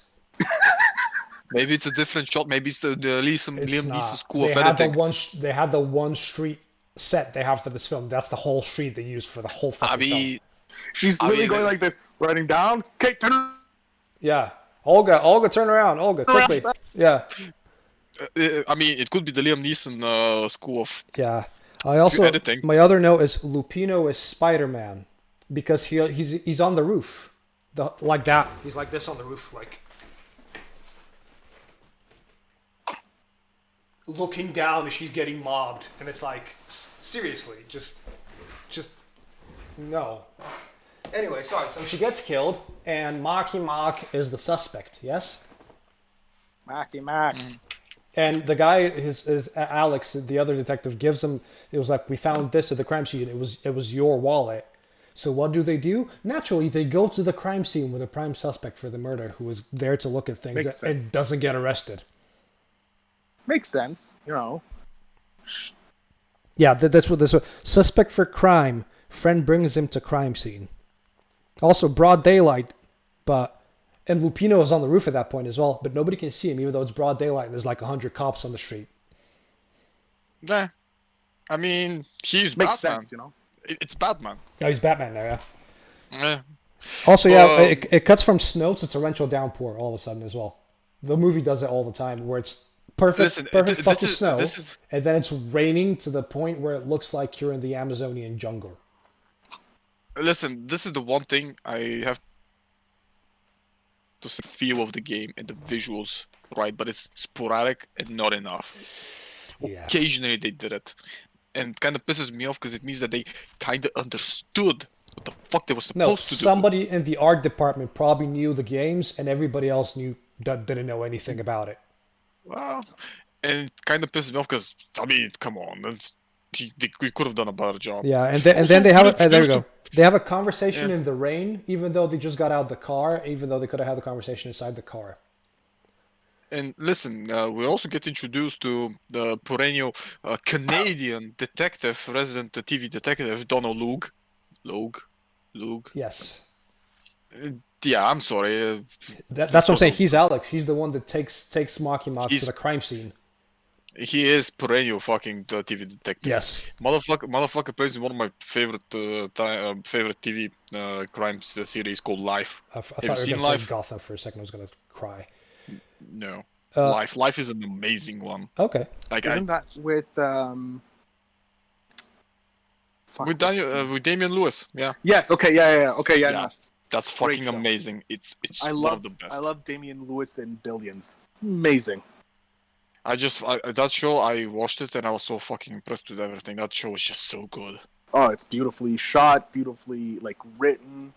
Maybe it's a different shot. Maybe it's the Liam Neeson school of editing. They had the one street set they have for this film. That's the whole street they used for the whole fucking film. She's literally going like this, running down. Okay, turn. Yeah, Olga, turn around. Olga, quickly. Yeah. I mean, it could be the Liam Neeson school of. Yeah. I also editing. My other note is Lupino is Spider-Man because he's on the roof, like that. He's like this on the roof, like looking down as she's getting mobbed, and it's like seriously, just no. Anyway, sorry. So she gets killed, and Marky Mark is the suspect. Yes. Marky Mark. And the guy, is Alex, the other detective, gives him. It was like, we found this at the crime scene. It was your wallet. So what do? Naturally, they go to the crime scene with a prime suspect for the murder, who is there to look at things and doesn't get arrested. Makes sense, Yeah, that's what this. Suspect for crime. Friend brings him to crime scene. Also, broad daylight, but And Lupino is on the roof at that point as well, but nobody can see him, even though it's broad daylight and there's like 100 cops on the street. Nah, I mean, he's Makes Batman. sense, you know. It's Batman. Oh, he's Batman now, yeah. Yeah. Also, yeah, it cuts from snow to torrential downpour all of a sudden as well. The movie does it all the time, where it's perfect puff of snow, and then it's raining to the point where it looks like you're in the Amazonian jungle. Listen, this is the one thing I have to say, feel of the game and the visuals, right? But it's sporadic and not enough. Yeah. Occasionally they did it, and it kind of pisses me off because it means that they kind of understood what the fuck they were supposed to do. Somebody in the art department probably knew the games, and everybody else didn't know anything about it. Well, and it kind of pisses me off because, I mean, come on, we could have done a better job. Yeah, and then they have there we go. They have a conversation in the rain, even though they just got out of the car, even though they could have had the conversation inside the car. And listen, we also get introduced to the perennial Canadian detective, resident TV detective, Donald Logue. Yes. Yeah, I'm sorry. That's what I'm saying. He's Alex. He's the one that takes Marky Mark to the crime scene. He is perennial fucking TV detective. Yes. Motherfucker plays in one of my favorite favorite TV crime series called Life. I thought Have you seen you were going to Life? say Gotham for a second. I was going to cry. No. Life is an amazing one. Okay. Like Isn't that with with Damian Lewis? Yeah. Yes. Okay. Yeah. Okay. Yeah. Yeah. No. That's Great fucking show. amazing. It's I one of the love best. Damian Lewis in Billions. Amazing. That show, I watched it and I was so fucking impressed with everything. That show was just so good. Oh, it's beautifully shot, beautifully like written.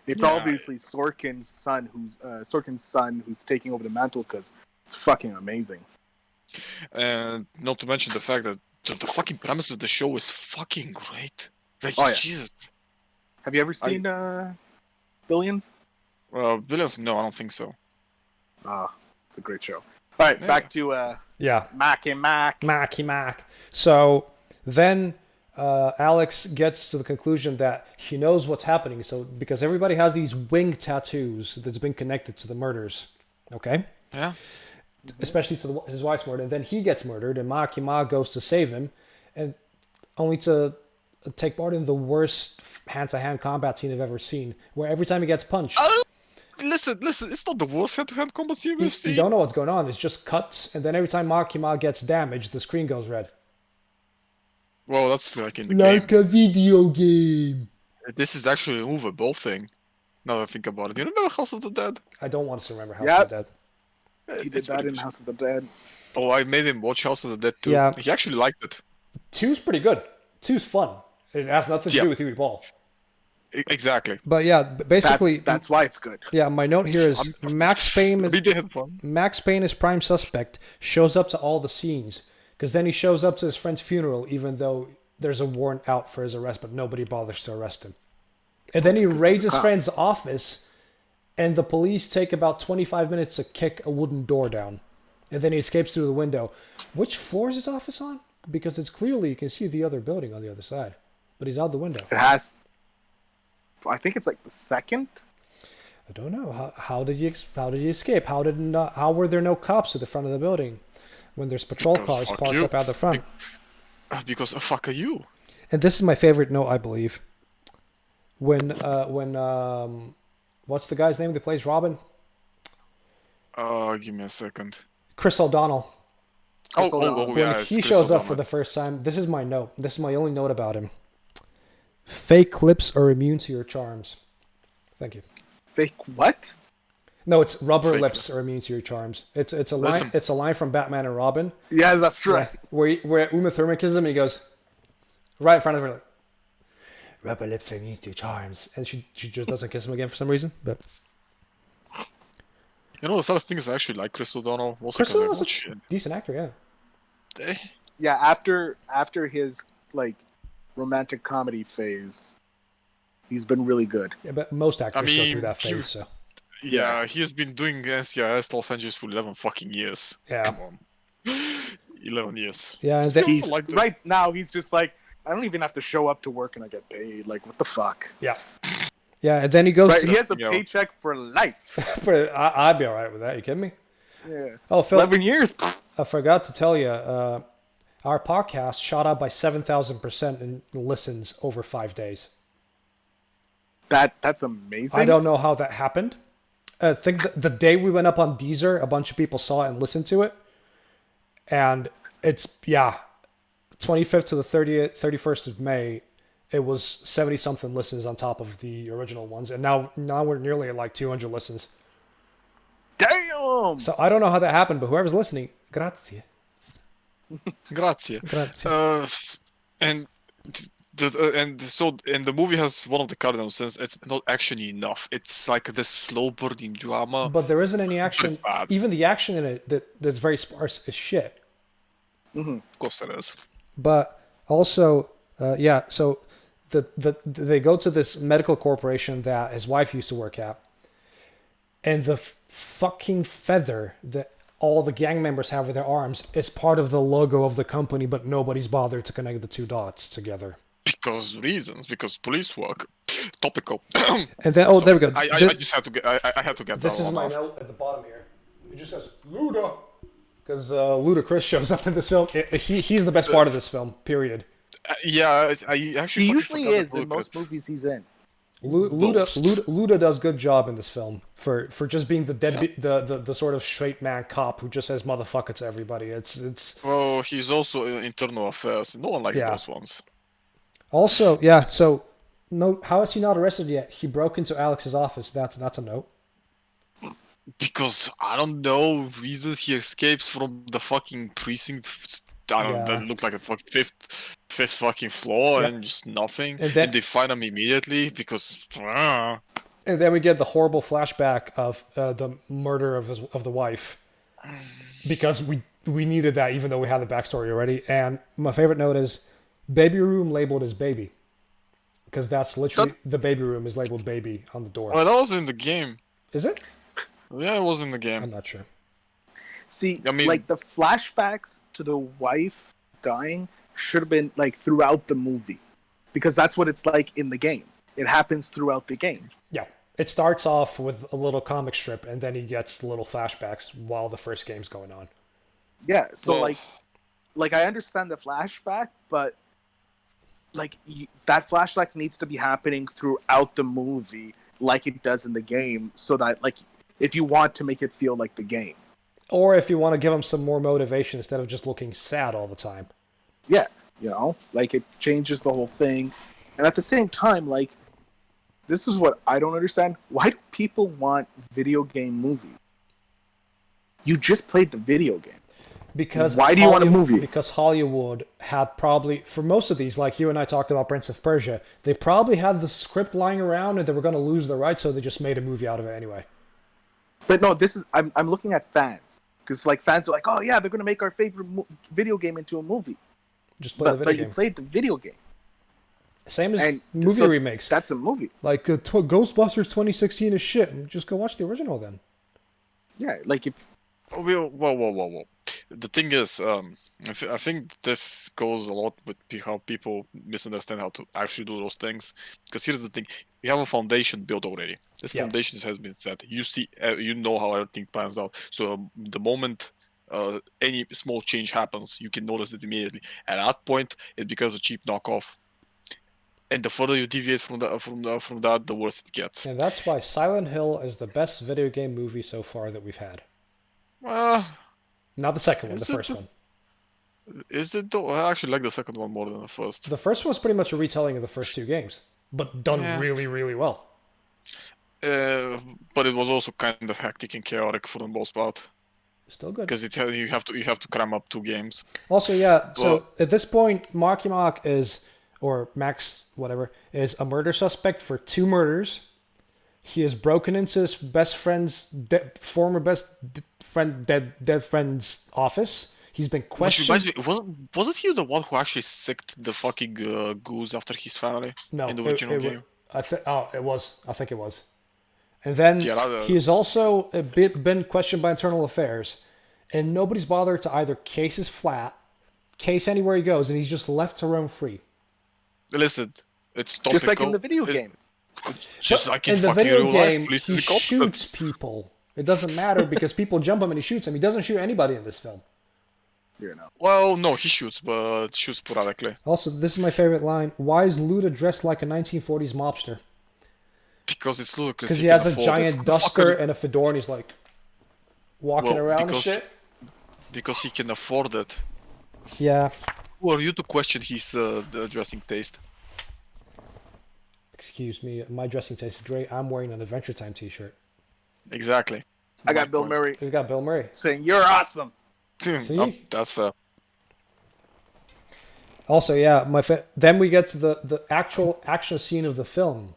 It's Yeah. obviously Sorkin's son who's taking over the mantle because it's fucking amazing. And not to mention the fact that the fucking premise of the show is fucking great. Like, Oh, yeah. Jesus. Have you ever seen Billions? Billions? No, I don't think so. It's a great show. All right, Yeah. back to Yeah. Mac. Mac. So then Alex gets to the conclusion that he knows what's happening. So because everybody has these wing tattoos that's been connected to the murders, okay? Yeah. Especially to his wife's murder. And then he gets murdered, and Makima goes to save him, and only to take part in the worst hand-to-hand combat scene I've ever seen, where every time he gets punched, Listen, it's not the worst hand-to-hand combat scene we've you seen. don't know what's going on. It's just cuts, and then every time Makima gets damaged, the screen goes red. Well, that's like in the game. a video game. This is actually a movable thing. Now that I think about it. You remember House of the Dead? I don't want to remember House Yep. of the Dead. He did It's that pretty in good. House of the Dead. Oh, I made him watch House of the Dead too. Yeah. He actually liked it. 2's pretty good. 2's fun. It has nothing to Yeah. do with Huey Ball. Exactly. But yeah, basically, That's why it's good. yeah. My note here is Max Payne We is did have fun. Max Payne is prime suspect. Shows up to all the scenes because then he shows up to his friend's funeral, even though there's a warrant out for his arrest, but nobody bothers to arrest him. And then he raids his cop. friend's office, and the police take about 25 minutes to kick a wooden door down, and then he escapes through the window. Which floor is his office on? Because it's clearly you can see the other building on the other side, but he's out the window. It has. I think it's like the second. I don't know. How did you escape? How were there no cops at the front of the building when there's patrol Because cars fuck parked you. up out the front? Because fuck are you? And this is my favorite note, I believe. When what's the guy's name that plays Robin? Give me a second. Chris O'Donnell. Oh, When yeah. he shows up for the first time, this is my note. This is my only note about him. Fake lips are immune to your charms. Thank you. Fake what? No, it's rubber Fake lips are immune to your charms. It's a line. Listen. It's a line from Batman and Robin. Yeah, that's right. Where Uma Thurman kisses him and he goes right in front of her like, rubber lips are immune to your charms, and she just doesn't kiss him again for some reason. But You know, the other thing is I actually like Chris O'Donnell. Also Chris 'cause I O'Donnell's watch a decent actor, yeah. it. Yeah, after his like romantic comedy phase, he's been really good. Yeah, but most actors go mean, through that you- phase. So Yeah, he has been doing NCIS Los Angeles for 11 fucking years. yeah, Come on. 11 years. yeah, and Still then, He's like the- right now. He's just like, I don't even have to show up to work and I get paid. Like, what the fuck? yeah, Yeah, and then he goes Right, to he has a Yeah. paycheck for life. But I'd be all right with that. You kidding me? Yeah. Oh, Phil, 11 years. I forgot to tell you, our podcast shot up by 7,000% in listens over 5 days. That's amazing. I don't know how that happened. I think the day we went up on Deezer, a bunch of people saw it and listened to it. And it's, 25th to the 30th, 31st of May, it was 70-something listens on top of the original ones. And now we're nearly at like 200 listens. Damn. So I don't know how that happened, but whoever's listening, grazie. Grazie. Grazie. And the movie has one of the cardinal sins. It's not actiony enough. It's like this slow burning drama. But there isn't any action. bad. Even the action in it that's very sparse is shit. Of course it is. But also, so they go to this medical corporation that his wife used to work at, and the fucking feather that all the gang members have with their arms is part of the logo of the company, but nobody's bothered to connect the two dots together. Because police work. Topical. And then, there we go. I just had to get. I had to get This that is one my off. note at the bottom here. It just says Luda, because Ludacris shows up in this film. He's the best part of this film. Period. Yeah, I actually. He fucking usually forgot is to in look most at- movies he's in. Luda does good job in this film for just being the sort of straight man cop who just says motherfucker to everybody. It's Well, he's also in internal affairs. No one likes Yeah. those ones. also So no, how is he not arrested yet? He broke into Alex's office. That's a note. Because I don't know reasons he escapes from the fucking precinct. I don't know, Yeah. that looked like a fifth fucking floor Yeah. and just nothing. And then- they find him immediately because. And then we get the horrible flashback of the murder of the wife, because we needed that even though we had the backstory already. And my favorite note is baby room labeled as baby, because that's literally the baby room is labeled baby on the door. Well, that was in the game. Is it? Yeah, it was in the I'm game. not sure. See, I mean- like the flashbacks to the wife dying should have been like throughout the movie, because that's what it's like in the game. It happens throughout the game. Yeah. It starts off with a little comic strip, and then he gets little flashbacks while the first game's going on. Yeah, so Well- like I understand the flashback, but like that flashback needs to be happening throughout the movie, like it does in the game, so that like if you want to make it feel like the game. Or if you want to give him some more motivation instead of just looking sad all the time. Yeah, like it changes the whole thing, and at the same time, like this is what I don't understand. Why do people want video game movies? You just played the video game. Because Why do you want a movie? Because Hollywood had probably, for most of these, like you and I talked about Prince of Persia, they probably had the script lying around and they were going to lose the rights, so they just made a movie out of it anyway. But no, this is I'm looking at fans, because like fans are like, oh yeah, they're gonna make our favorite video game into a movie. Just play the But video you game. played the video game, Same as and movie so remakes. That's a movie. Like Ghostbusters 2016 is shit. And just go watch the original then. Yeah, like if Whoa. The thing is, I think this goes a lot with how people misunderstand how to actually do those things. Because here's the thing: you have a foundation built already. This Yeah. foundation has been set. You see, you know how everything pans out. So the moment any small change happens, you can notice it immediately. At that point, it becomes a cheap knockoff. And the further you deviate from that, the worse it gets. And that's why Silent Hill is the best video game movie so far that we've had. Not the second one, the Is it first the- one. Is it though? I actually like the second one more than the first. The first one's pretty much a retelling of the first two games, but done Yeah. really, really well. But it was also kind of hectic and chaotic for the most part. Still good. Because you have to cram up 2 games. Also, yeah, so Well- at this point, Marky Mark is, or Max, whatever, is a murder suspect for 2 murders. He has broken into his best friend's, former best friend, dead friend's office. He's been Which reminds questioned. me, wasn't he the one who actually sicked the fucking goose after his family? No, in the original game. I think it was. And then Yeah, that- he has also been questioned by internal affairs, and nobody's bothered to either case his flat, case anywhere he goes, and he's just left to roam free. Listen, it's topical. just like in the video game. Just like in in the fucking video real game, life, police he is incompetent. shoots people. It doesn't matter because people jump him and he shoots him. He doesn't shoot anybody in this film. You know. Well, no, he shoots, but shoots sporadically. Also, this is my favorite line. Why is Luda dressed like a 1940s mobster? Because it's ludicrous. Because he has a can afford giant it. duster and a fedora and he's like walking Well, around and because- shit. Because he can afford it. Yeah. Who are you to question his dressing taste? Excuse me, my dressing taste is great. I'm wearing an Adventure Time t-shirt. Exactly. I got My Bill point. Murray He's got Bill Murray. saying, "You're awesome." See? That's fair. Also, yeah, then we get to the actual action scene of the film,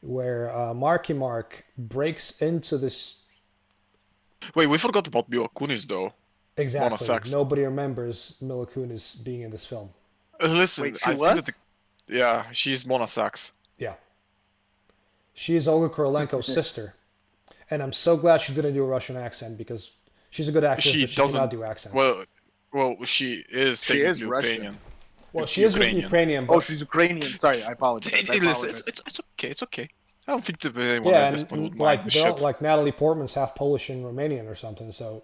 where Marky Mark breaks into this. Wait, we forgot about Mila Kunis though. Exactly. Sachs. Nobody remembers Mila Kunis being in this film. Listen, Wait, I she think was? that yeah, she's Mona Sachs. Yeah. She is Olga Kurylenko's sister, and I'm so glad she didn't do a Russian accent because she's a good actress, She but she doesn't cannot do accents. Well, she is She is technically Russian. Ukrainian. Well, she is Ukrainian, but Oh, she's Ukrainian. Sorry, I apologize. I Listen, apologize. it's okay. It's okay. I don't think that anyone yeah, at this point would and mind the shit. like Natalie Portman's half Polish and Romanian or something, so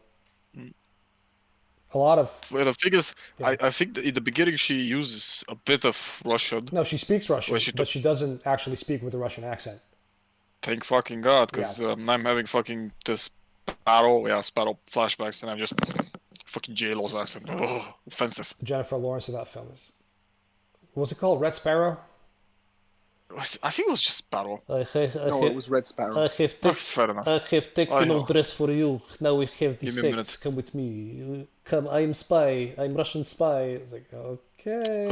Mm. a lot of Well, the thing is, Yeah. I think that in the beginning she uses a bit of Russian. no, she speaks Russian, Well, she but she doesn't actually speak with a Russian accent. Thank fucking God, because I'm having fucking the Sparrow flashbacks, and I'm just fucking J-Lo's accent. Oh, offensive. Jennifer Lawrence in that film is. What's it called? Red Sparrow? I think it was just Sparrow. No, it was Red Sparrow. Oh, fair enough. have taken I know. dress for you. Now we have the Give me a minute. sex. Come with me. Come, I'm spy. I'm Russian spy. It's like, okay.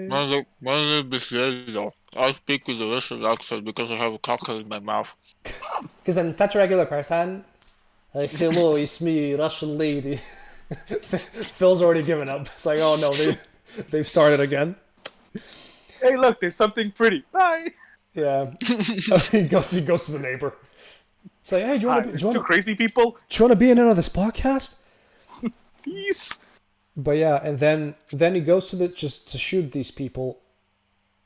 My name is Yellow. I speak with a Russian accent because I have a cocktail in my mouth. Because I'm such a regular person. Hello, it's me, Russian lady. Phil's already given up. It's like, oh no, they've started again. Hey, look, there's something pretty. Bye. Yeah. he goes to the neighbor. It's like, hey, do you Hi, want there's two crazy people. to be in another podcast? Peace. But yeah, and then he goes to shoot these people,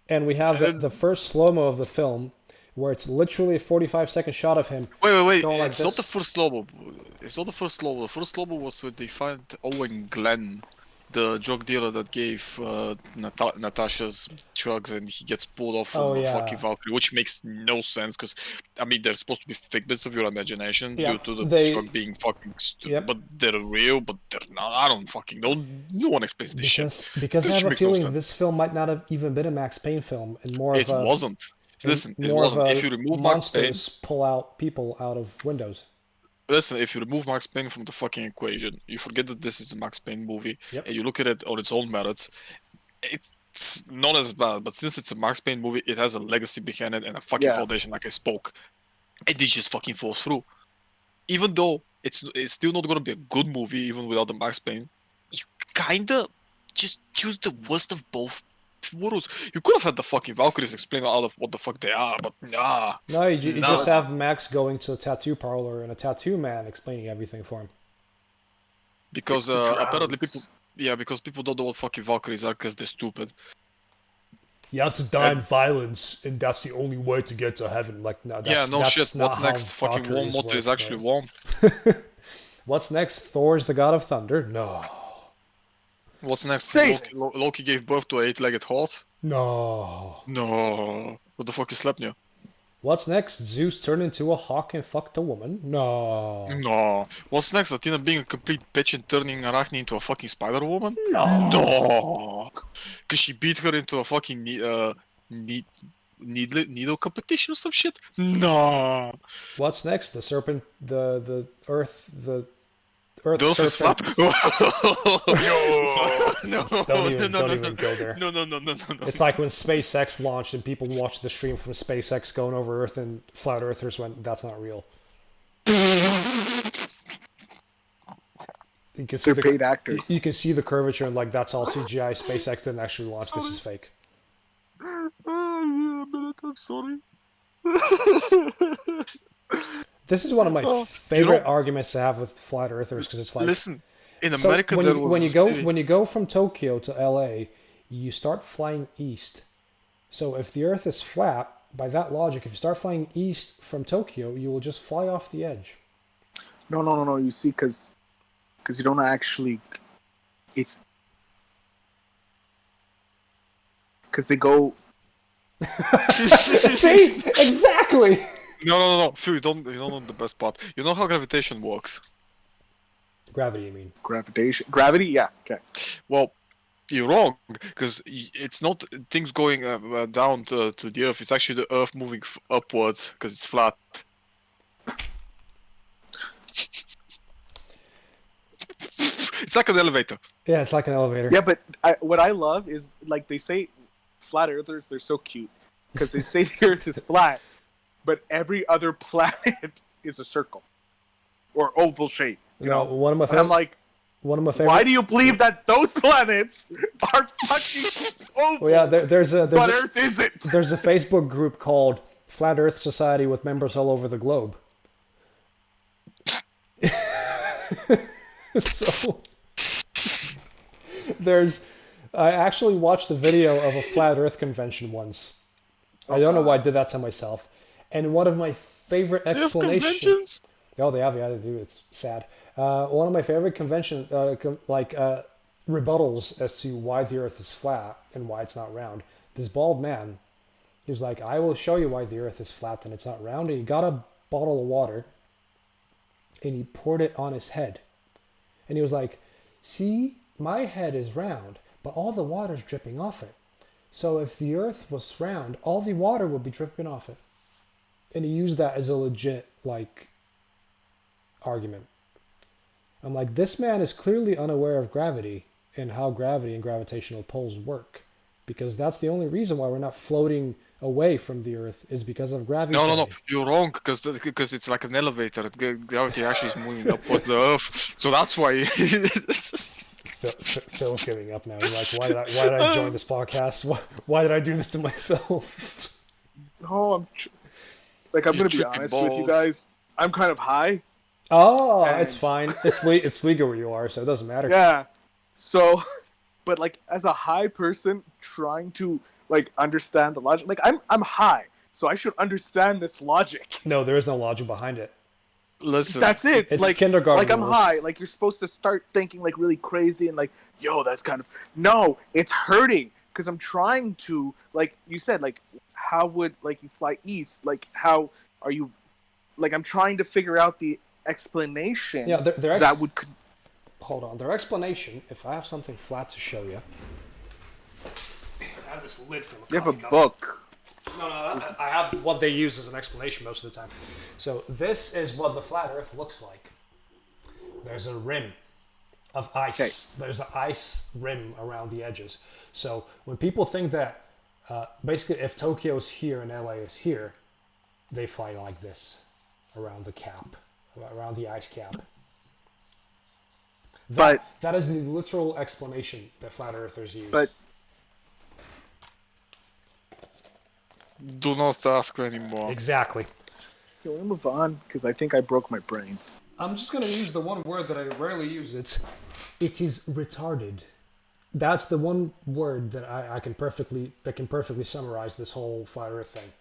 and we have the first slow-mo of the film, where it's literally a 45-second shot of him. Wait. Going like It's this. not the first slow-mo. It's not the first slow-mo. The first slow-mo was when they find Owen Glenn, the drug dealer that gave Natasha's drugs, and he gets pulled off from a fucking Valkyrie, which makes no sense, because, I mean, they're supposed to be figments of your imagination due to the drug being fucking stupid, but they're real, but they're not. I don't fucking know. No one explains this shit. Because I This have a makes no feeling sense. this film might not have even been a Max Payne film, and more It of a... wasn't. Listen, it more of wasn't. a If you remove Max Payne, monsters pull out people out of windows. listen, if you remove Max Payne from the fucking equation, you forget that this is a Max Payne movie, Yep. and you look at it on its own merits, it's not as bad, but since it's a Max Payne movie, it has a legacy behind it and a fucking foundation, like I spoke. And it just fucking falls through. Even though it's still not gonna be a good movie, even without the Max Payne, you kinda just choose the worst of both worlds. You could have had the fucking Valkyries explain out of what the fuck they are, but nah. No, you No. just have Max going to a tattoo parlor and a tattoo man explaining everything for him. Because It's the apparently drugs. people, yeah, because people don't know what fucking Valkyries are because they're stupid. You have to die in violence, and that's the only way to get to heaven. Like, no, that's, Yeah, no that's shit. not What's how next? Fucking warm Valkyries water is work, actually but- warm. What's next? Thor's the god of thunder? No. What's next? Say Loki gave birth to an 8-legged horse? No. No. What the fuck is Sleipnir? What's next? Zeus turned into a hawk and fucked a woman? No. No. What's next? Athena being a complete bitch and turning Arachne into a fucking spider woman? No. No. Cause she beat her into a fucking needle competition or some shit? No. What's next? The serpent, the earth Dolph is flat? serpent. No. Don't even go there. No. It's like when SpaceX launched and people watched the stream from SpaceX going over Earth, and flat earthers went, "That's not real." You can see They're paid actors. You can see the curvature and like that's all CGI. SpaceX didn't actually launch. This is fake. I'm sorry. This is one of my favorite arguments to have with flat earthers because it's like, listen, in so America when there you, was when you go from Tokyo to LA, you start flying east. So if the Earth is flat, by that logic, if you start flying east from Tokyo, you will just fly off the edge. No. You see, because you don't actually. It's because they go. See, exactly. No. Phil, you don't know the best part. You know how gravitation works. Gravity, I mean. Gravity, yeah. Okay. Well, you're wrong, because it's not things going down to the Earth. It's actually the Earth moving upwards because it's flat. It's like an elevator. Yeah, it's like an elevator. Yeah, but what I love is like they say, flat earthers. They're so cute because they say the Earth is flat, but every other planet is a circle or oval shape. You know, one of my and I'm like, one of my favorite. why do you believe that those planets are fucking oval? Well, yeah, there's Earth isn't. There's a Facebook group called Flat Earth Society with members all over the globe. So I actually watched a video of a flat Earth convention once. I don't know why I did that to myself. And one of my favorite explanations. Oh, they have, yeah, they do. It's sad. One of my favorite rebuttals as to why the Earth is flat and why it's not round. This bald man, he was like, "I will show you why the Earth is flat and it's not round." And he got a bottle of water and he poured it on his head. And he was like, "See, my head is round, but all the water's dripping off it. So if the Earth was round, all the water would be dripping off it." And he used that as a legit, argument. I'm like, this man is clearly unaware of gravity and how gravity and gravitational pulls work. Because that's the only reason why we're not floating away from the Earth is because of gravity. No. You're wrong, because it's like an elevator. Gravity actually is moving upwards the Earth. So that's why... Phil's giving up now. He's like, why did I join this podcast? Why did I do this to myself? No, I'm going to be honest with you guys. I'm kind of high. Oh, it's fine. It's legal where you are, so it doesn't matter. Yeah. So, but as a high person trying to understand the logic, I'm high, so I should understand this logic. No, there is no logic behind it. Listen, that's it. It's kindergarten. I'm high. You're supposed to start thinking really crazy and yo, that's kind of no. It's hurting because I'm trying to you said how would you fly east? How are you? I'm trying to figure out the explanation. Yeah, that would. Hold on. Their explanation. If I have something flat to show you, I have this lid from. You have a book. No, I have what they use as an explanation most of the time. So this is what the flat Earth looks like. There's a rim of ice. Okay. There's an ice rim around the edges. So when people think that basically if Tokyo's here and LA is here, they fly like this around the cap, around the ice cap. That is the literal explanation that flat earthers use. But do not ask anymore. Exactly. Okay, we'll move on because I think I broke my brain. I'm just going to use the one word that I rarely use. It is retarded. That's the one word that I can perfectly summarize this whole flat Earth thing.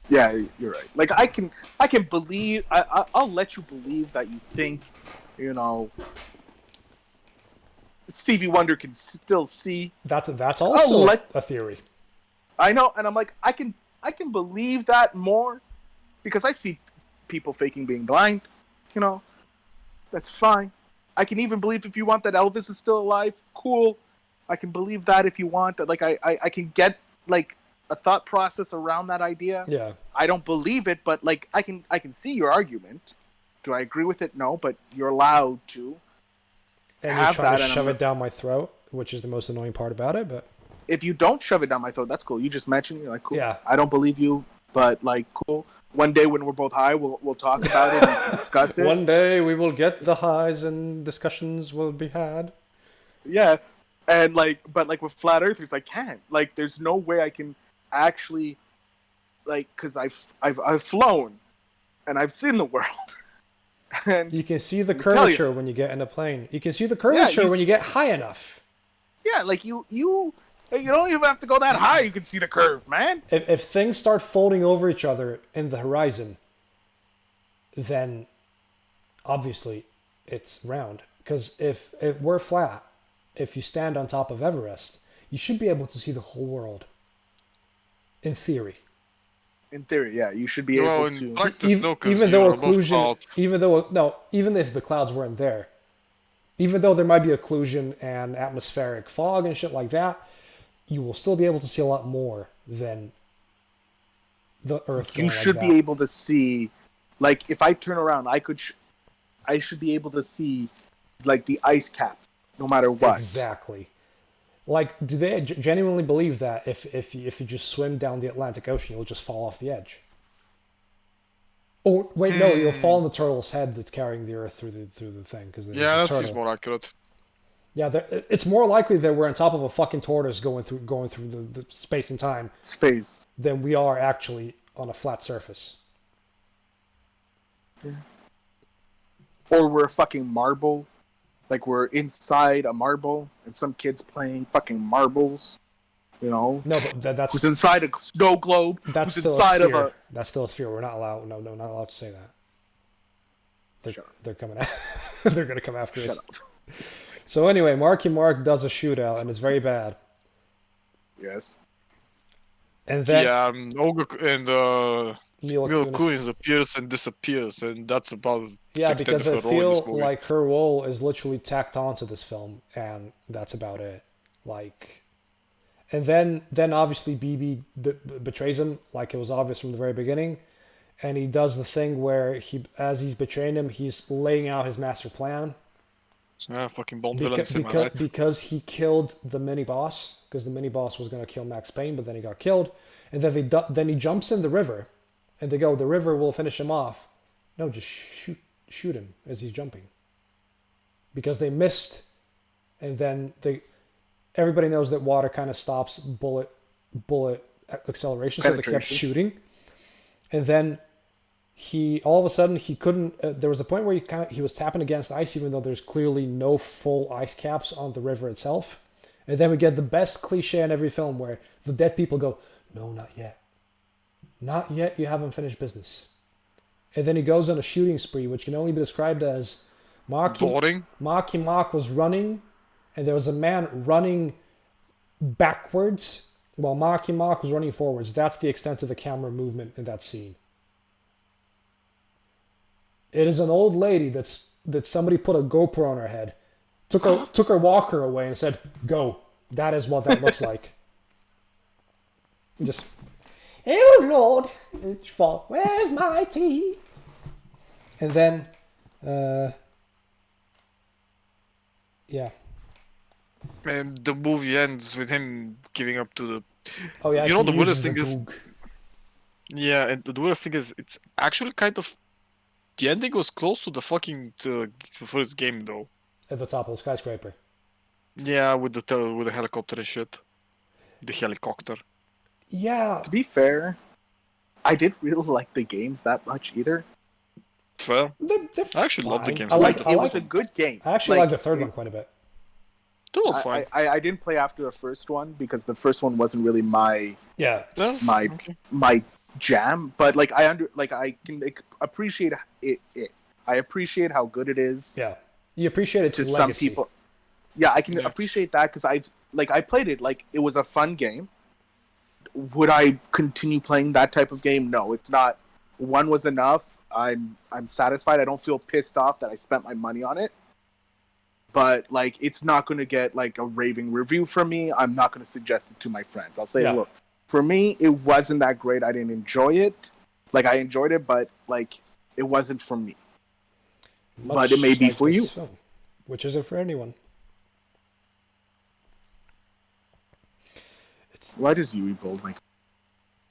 Yeah, you're right. I can believe. I'll let you believe that you think, Stevie Wonder can still see. That's also a theory. I know, and I'm I can believe that more because I see people faking being blind. That's fine. I can even believe if you want that Elvis is still alive. Cool. I can believe that if you want. I can get a thought process around that idea. Yeah. I don't believe it, but I can see your argument. Do I agree with it? No, but you're allowed to. And you're trying to shove it down my throat, which is the most annoying part about it. But if you don't shove it down my throat, that's cool. You just mentioned you're cool. Yeah. I don't believe you, but cool. One day when we're both high, we'll talk about it and discuss it. One day we will get the highs and discussions will be had. Yeah, and but with flat earthers, I can't. There's no way I can actually, because I've flown, and I've seen the world. And you can see the curvature when you get in a plane. You can see the curvature when you get high enough. Yeah, Hey, you don't even have to go that high. You can see the curve, man. If things start folding over each other in the horizon, then obviously it's round. Because if it were flat, if you stand on top of Everest, you should be able to see the whole world. In theory. In theory, yeah, you should be Well, able in to. practice, no, because Even though you're above occlusion, clouds. even if the clouds weren't there, even though there might be occlusion and atmospheric fog and shit like that, you will still be able to see a lot more than the Earth going You should like be that. able to see, like, if I turn around, I should be able to see, like, the ice caps, no matter what. Exactly. Like, do they genuinely believe that if you just swim down the Atlantic Ocean, you'll just fall off the edge? Oh wait, no, you'll fall on the turtle's head that's carrying the Earth through the thing because Yeah, that seems turtle. more accurate. Yeah, it's more likely that we're on top of a fucking tortoise going through the space and time Space. than we are actually on a flat surface. Or we're a fucking marble. Like, we're inside a marble, and some kid's playing fucking marbles. You know? No, but that's Who's inside a snow globe. that's Who's still inside a of sphere. a. That's still a sphere. We're not allowed. No, not allowed to say that. Shut up. They're coming. They're gonna come after Shut us. up. So anyway, Marky Mark does a shootout, and it's very bad. Yes. And then Yeah, Olga and Mila Mila Kunis- Kunis appears and disappears, and that's about the yeah, extent because of I her role in this feel movie. like her role is literally tacked onto this film, and that's about it. Like, and then obviously BB betrays him, like it was obvious from the very beginning, and he does the thing where as he's betraying him, he's laying out his master plan. Yeah, fucking Bond villains, am I Because, right? because he killed the mini boss, because the mini boss was going to kill Max Payne, but then he got killed, and then he jumps in the river, and they go, the river will finish him off. No, just shoot him as he's jumping, because they missed, and then everybody knows that water kind of stops bullet acceleration, so they kept Penetration. shooting, and then all of a sudden he couldn't. There was a point where he was tapping against ice, even though there's clearly no full ice caps on the river itself. And then we get the best cliche in every film where the dead people go, "No, not yet, not yet. You haven't finished business." And then he goes on a shooting spree, which can only be described as Boring. Marky Mark was running, and there was a man running backwards while Marky Mark was running forwards. That's the extent of the camera movement in that scene. It is an old lady that somebody put a GoPro on her head, took her walker away, and said, "Go." That is what that looks like. Just, oh Lord, it's fault. Where's my tea? And then, yeah. And the movie ends with him giving up to the. Oh yeah. You know he the weirdest uses thing is. goog. Yeah, and the weirdest thing is, it's actually kind of. The ending was close to the fucking first game, though. At the top of the skyscraper. Yeah, with the helicopter and shit. The helicopter. Yeah. To be fair, I didn't really like the games that much either. Fair. They're I actually love the fine. games. I Like, like. it was a good game. I actually like the third one quite a bit. That was fine. I didn't play after the first one because the first one wasn't really my Yeah. Well, my okay. my jam. But like I can appreciate it. I appreciate how good it is Yeah. You appreciate it to to some legacy. people. Yeah, I can Yeah. appreciate that because I played it. Like, it was a fun game. Would I continue playing that type of game? No, it's not. One was enough. I'm satisfied. I don't feel pissed off that I spent my money on it. But like, it's not going to get like a raving review from me. I'm not going to suggest it to my friends. I'll say, Yeah. look, for me, it wasn't that great. I didn't enjoy it. Like, I enjoyed it, but like, it wasn't for me. But it may be for this you. film, which isn't for anyone. Why does Yui Bold like?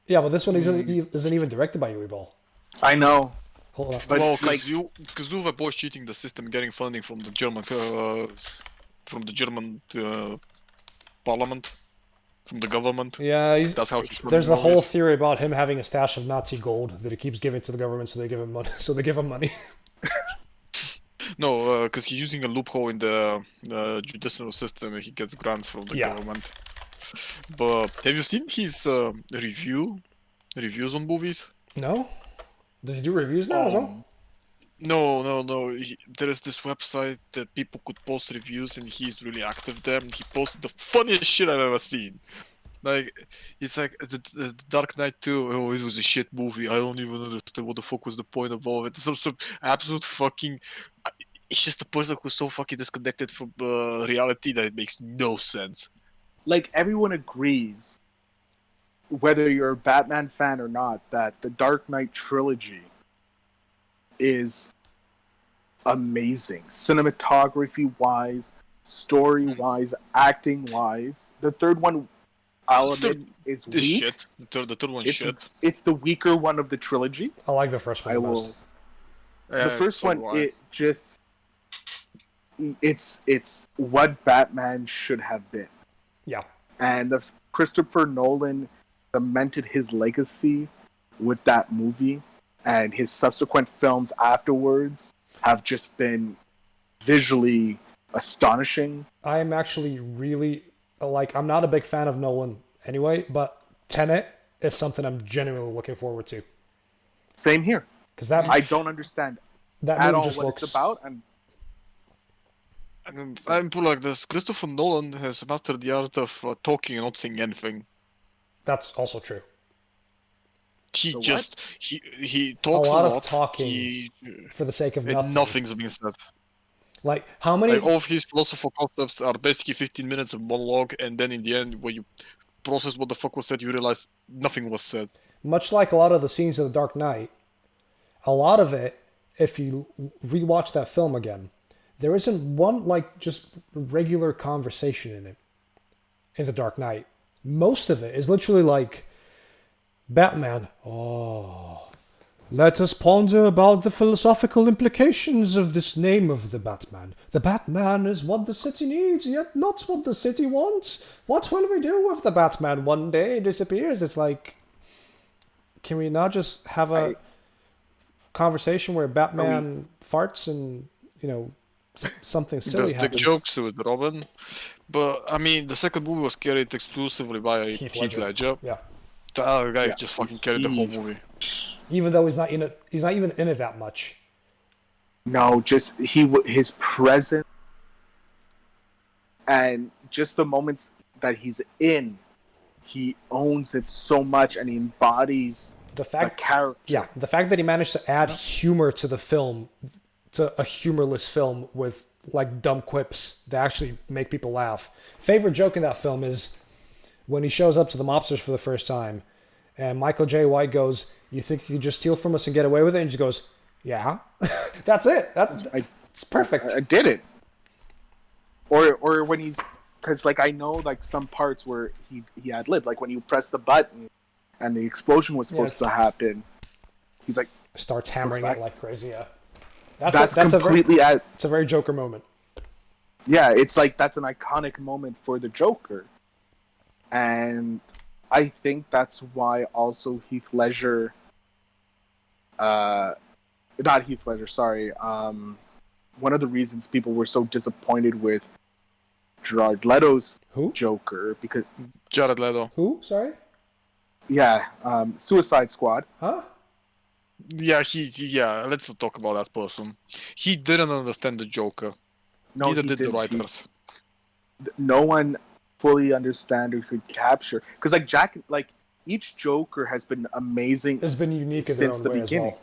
Yeah, but this one isn't even directed by Yui Ball. I know. Hold on. But well, like, because you were both cheating the system, getting funding from the German parliament, from the government. Yeah, That's how he's. there's a whole theory about him having a stash of Nazi gold that he keeps giving to the government, so they give him money. So they give him money. No, because he's using a loophole in the judicial system. And he gets grants from the Yeah. government. But have you seen his reviews on movies? No? Does he do reviews now as well? No. There is this website that people could post reviews, and he's really active there. And he posted the funniest shit I've ever seen. Like, it's like the Dark Knight 2. Oh, it was a shit movie. I don't even understand what the fuck was the point of all of it. Some absolute fucking. It's just a person who's so fucking disconnected from reality that it makes no sense. Like, everyone agrees, whether you're a Batman fan or not, that the Dark Knight trilogy is amazing. Cinematography-wise, story-wise, acting-wise. The third one, I'll admit, is This weak. shit. The third one's It's, shit. it's the weaker one of the trilogy. I like the first one I the will. most. The first so one, do I. it just. It's what Batman should have been. Yeah. And Christopher Nolan cemented his legacy with that movie, and his subsequent films afterwards have just been visually astonishing. I am actually really, I'm not a big fan of Nolan anyway, but Tenet is something I'm genuinely looking forward to. Same here. Because that I don't understand that at movie all just what looks it's about, and And I'm put like this: Christopher Nolan has mastered the art of talking and not saying anything. that's also true. He The just he talks a lot of lot. talking He For the sake of and nothing. nothing's being said. Like how many Like all of his philosophical concepts are basically 15 minutes of monologue, and then in the end, when you process what the fuck was said, you realize nothing was said. much like a lot of the scenes of The Dark Knight, a lot of it, if you rewatch that film again, there isn't one just regular conversation in it. In The Dark Knight, most of it is literally like Batman. Oh, let us ponder about the philosophical implications of this name of the Batman. The Batman is what the city needs, yet not what the city wants. What will we do if the Batman one day disappears? It's like, can we not just have a conversation where Batman farts and, something silly There's dick happens? jokes with Robin, but I mean, the second movie was carried exclusively by Heath Ledger. Yeah. That guy Yeah, just fucking carried the whole he- movie. Even though he's not even in it that much. no, just his presence and just the moments that he's in, he owns it so much, and he embodies The a fact character. Yeah, the fact that he managed to add humor to the film, to a humorless film with dumb quips that actually make people laugh. Favorite joke in that film is when he shows up to the mobsters for the first time, and Michael J. White goes, "You think you could just steal from us and get away with it?" And he just goes, "Yeah." That's it. It's perfect. I did it. Or when he's, because I know some parts where he ad libbed, like when you press the button and the explosion was supposed to happen. He's like, Starts hammering back. it like crazy. Yeah, that's completely it's a very Joker moment. Yeah, it's that's an iconic moment for the Joker, and I think that's why also Heath Ledger, not Heath Ledger, sorry, one of the reasons people were so disappointed with Jared Leto's Who? Joker, because Jared Leto. Who? Sorry? Suicide Squad. Huh? Yeah, yeah. Let's not talk about that person. He didn't understand the Joker. No, Neither he did the didn't. writers. No one fully understand or could capture, because each Joker has been amazing. It's been unique in their Since own the way beginning. as well.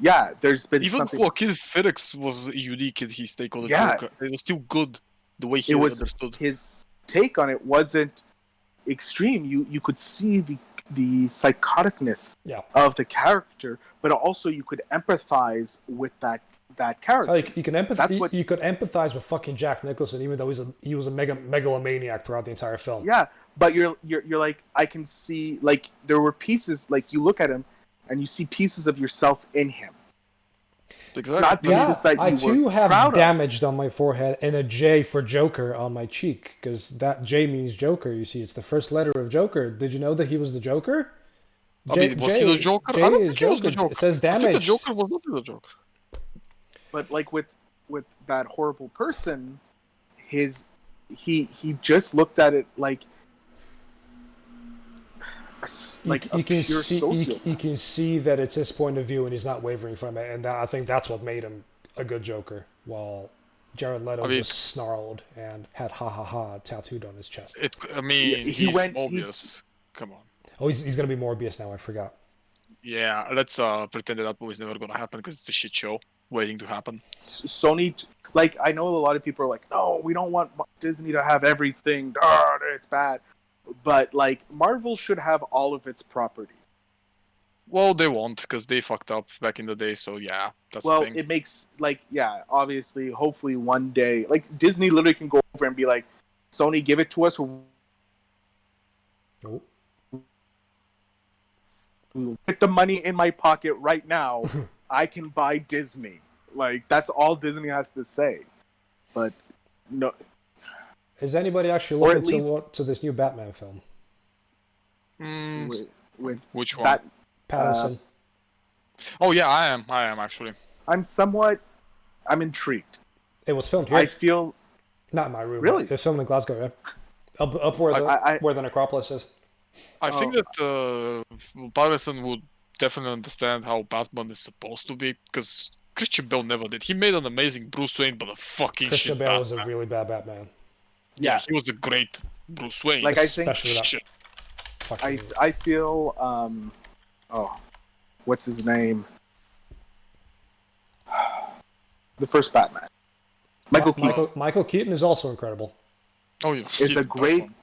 Yeah, there's been Even something. Joaquin Phoenix was unique in his take on the Yeah. Joker. It was still good the way he It was understood. his take on it wasn't extreme. You could see the psychoticness Yeah. of the character, but also you could empathize with that character. Like you can empathize. That's what- You could empathize with fucking Jack Nicholson, even though he was a megalomaniac throughout the entire film. Yeah, but you're like, I can see, there were pieces, you look at him and you see pieces of yourself in him. Exactly. Not Yeah, pieces that you I were too have proud of. damaged on my forehead and a J for Joker on my cheek, because that J means Joker. You see, it's the first letter of Joker. Did you know that he was the Joker? I mean, was he the Joker? J I don't is think he was the Joker. Joker. It says I think the damaged. Joker was not the Joker. But with that horrible person, he just looked at it like like you a can pure see sociopath. you can see that it's his point of view and he's not wavering from it, and I think that's what made him a good Joker. While Jared Leto I mean, just snarled and had "ha ha ha" tattooed on his chest. I mean, He he's went- he- obvious. Come on. Oh, he's gonna be Morbius now. I forgot. Yeah, let's pretend that movie's never gonna happen because it's a shit show waiting to happen. Sony, like, I know a lot of people are like, no, we don't want Disney to have everything. It's bad. But, like, Marvel should have all of its properties. Well, they won't because they fucked up back in the day. So yeah, that's Well, the thing. it makes, like, yeah, obviously, hopefully one day, like, Disney literally can go over and be like, Sony, give it to us. Oh. With the money in my pocket right now, I can buy Disney. Like, that's all Disney has to say. But, no. Is anybody actually Or at looking least- to this new Batman film? With Which one? Bat- Pattinson. Oh yeah, I am actually. I'm intrigued. It was filmed here, I feel not in my room. Really? It was filmed in Glasgow, yeah. Up where where the necropolis is. I think Oh. that Patterson would definitely understand how Batman is supposed to be because Christian Bale never did. He made an amazing Bruce Wayne, but a fucking Christian shit Bale Batman. was a really bad Batman. Yeah, Yeah. he was a great Bruce Wayne. Like, I think- Especially that Shit. fucking. I feel what's his name? The first Batman. Michael Keaton Michael Keaton is also incredible. Oh yeah, is he's a the best great one.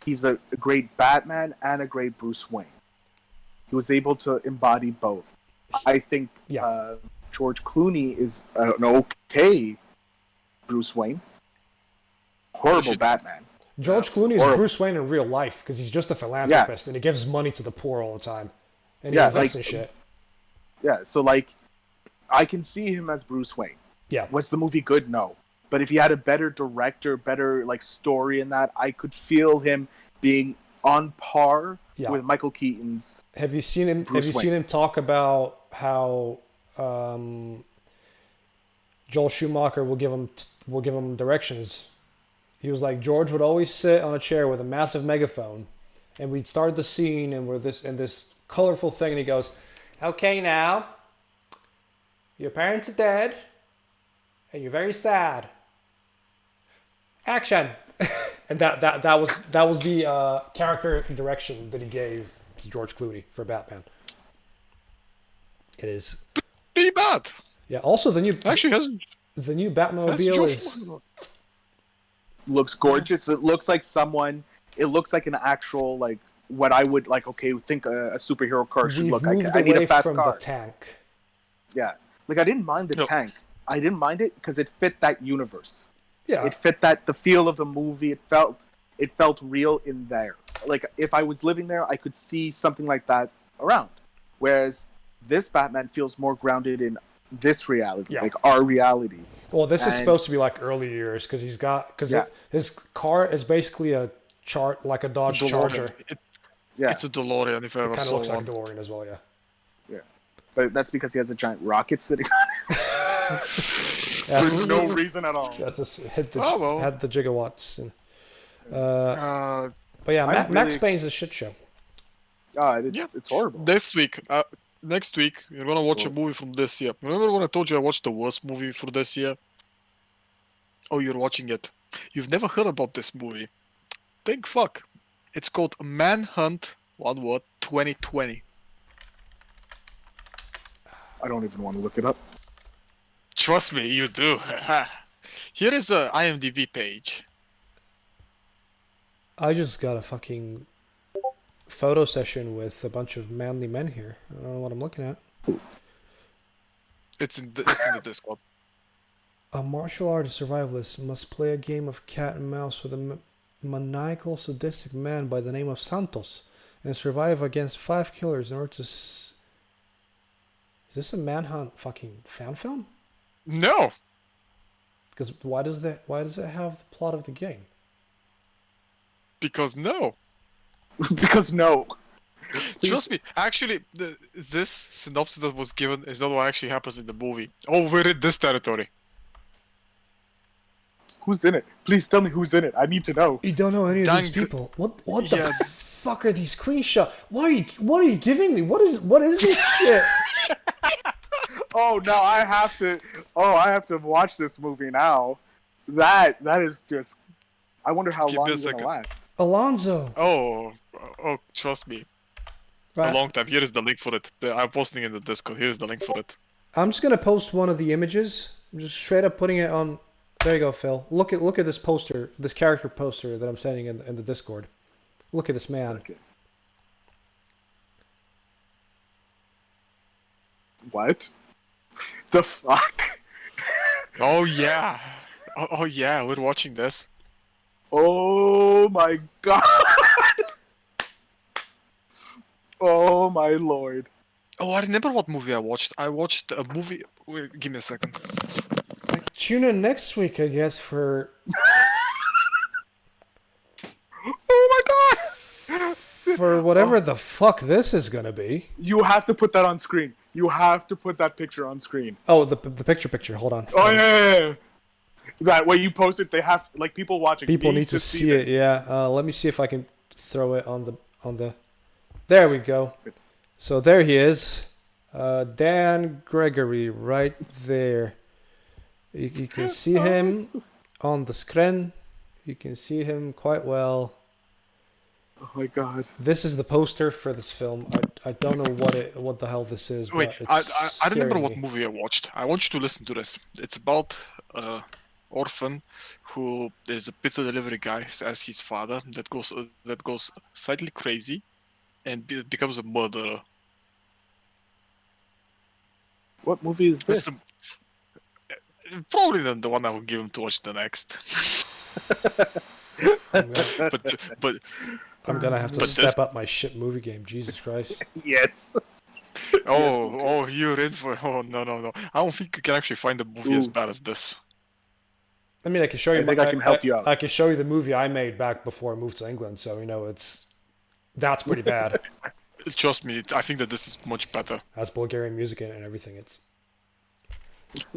he's a great Batman and a great Bruce Wayne. He was able to embody both. I think Yeah. George Clooney is an okay Bruce Wayne. Horrible should- Batman. George Clooney is Or- Bruce Wayne in real life because he's just a philanthropist and he gives money to the poor all the time, and he Yeah, invests like- in shit. Yeah, so like I can see him as Bruce Wayne. Yeah, Was the movie good? No. But if he had a better director, better like story in that, I could feel him being on par Yeah. with Michael Keaton's. have you seen him? Bruce have you Wayne. seen him talk about how Joel Schumacher will give him directions? He was like, George would always sit on a chair with a massive megaphone, and we'd start the scene, and we're this colorful thing, and he goes, "Okay, now, your parents are dead, and you're very sad. Action!" And that was the character direction that he gave to George Clooney for Batman. It is, Pretty bad. yeah. Also, the new Actually, hasn't Batmobile George is. Looks gorgeous. It looks like someone. It looks like an actual like what I would like. Okay, think a superhero car should We've look. moved I need away a fast from car. the tank. Yeah, like I didn't mind the Yep. tank. I didn't mind it because it fit that universe. Yeah, It fit the feel of the movie. It felt real in there. Like if I was living there, I could see something like that around. Whereas this Batman feels more grounded in this reality, Yeah. like our reality. well, this is and- supposed to be like early years because Yeah. his car is basically a like a Dodge DeLorean. Charger. Yeah, It's a DeLorean if I ever Kind of saw looks like one. a DeLorean as well. Yeah. but that's because he has a giant rocket sitting Yeah, for no reason at all. That's just hit the Oh, well. had the gigawatts. And, Uh, but yeah, I'm Max really Payne's a shit show. Yeah. It's horrible. next week, you're gonna watch a movie from this year. Remember when I told you I watched the worst movie for this year? Oh, you're watching it. You've never heard about this movie. Think fuck. It's called Manhunt. One word. 2020. I don't even want to look it up. Trust me, you do. Here is a IMDb page. I just got a fucking photo session with a bunch of manly men here. I don't know what I'm looking at. It's in the Discord. A martial artist survivalist must play a game of cat and mouse with a maniacal, sadistic man by the name of Santos and survive against 5 killers in order to. Is this a manhunt fucking fan film? No. Because why does it have the plot of the game? Because no. Because no. Trust me. Actually, this synopsis that was given is not what actually happens in the movie. Oh, we're in this territory. Who's in it? Please tell me who's in it. I need to know. You don't know any of these Dang. people. What Yeah. the fuck are these screenshots? What are you giving me? What is this shit? Oh, now I have to watch this movie now. That is just. I wonder how Give long me a it's gonna second. last. Alonzo. Oh, trust me. Right. A long time. Here is the link for it. I'm posting in the Discord. Here is the link for it. I'm just gonna post one of the images. I'm just straight up putting it on. There you go, Phil. Look at this poster, this character poster that I'm sending in the Discord. Look at this man. Second. What? The fuck? Oh yeah. Oh yeah. We're watching this. Oh my god! Oh my lord! Oh, I remember what movie I watched. I watched a movie. Wait, give me a second. Tune in next week, I guess, for Oh my god! for whatever the fuck this is gonna be. You have to put that on screen. You have to put that picture on screen. Oh, the picture. Hold on. Oh yeah. That way you post it, they have like people watching. People need to see it. this. Yeah. Let me see if I can throw it on the. There we go. So there he is, Dan Gregory, right there. You can see him on the screen. You can see him quite well. Oh my god! This is the poster for this film. I don't know what the hell this is. Wait, but I remember what me. movie I watched. I want you to listen to this. It's about orphan who is a pizza delivery guy as his father that goes slightly crazy and becomes a murderer. What movie is this? Probably the one I will give him to watch the next. but I'm gonna have to But step up my shit movie game. Jesus Christ. Yes. You're in for no. I don't think you can actually find a movie as bad as this. I mean, I can show you. I think I can help you out. I can show you the movie I made back before I moved to England. So that's pretty bad. Trust me, I think that this is much better. Has Bulgarian music in it and everything.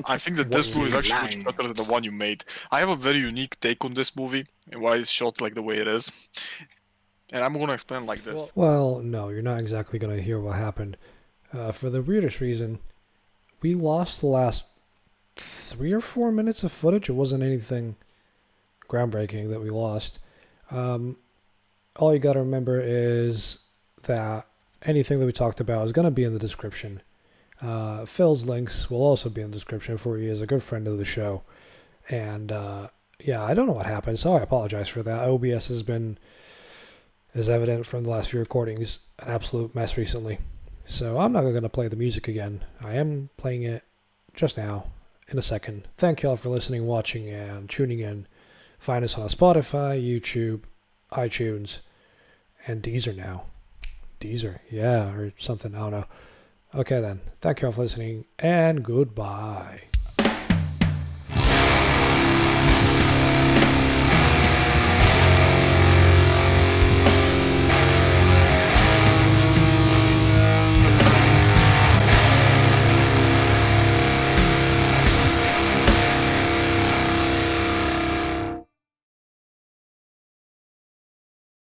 I think that this movie is actually much better than the one you made. I have a very unique take on this movie and why it's shot like the way it is. And I'm gonna explain like this. Well, no, you're not exactly gonna hear what happened. For the weirdest reason, we lost the last 3 or 4 minutes of footage. It wasn't anything groundbreaking that we lost. All you gotta remember is that anything that we talked about is gonna be in the description. Phil's links will also be in the description for you as a good friend of the show. And yeah, I don't know what happened, so I apologize for that. OBS has been, as evident from the last few recordings, an absolute mess recently. So I'm not going to play the music again. I am playing it just now, in a second. Thank you all for listening, watching, and tuning in. Find us on Spotify, YouTube, iTunes, and Deezer now. Deezer, yeah, or something, I don't know. Okay then, thank you all for listening, and goodbye.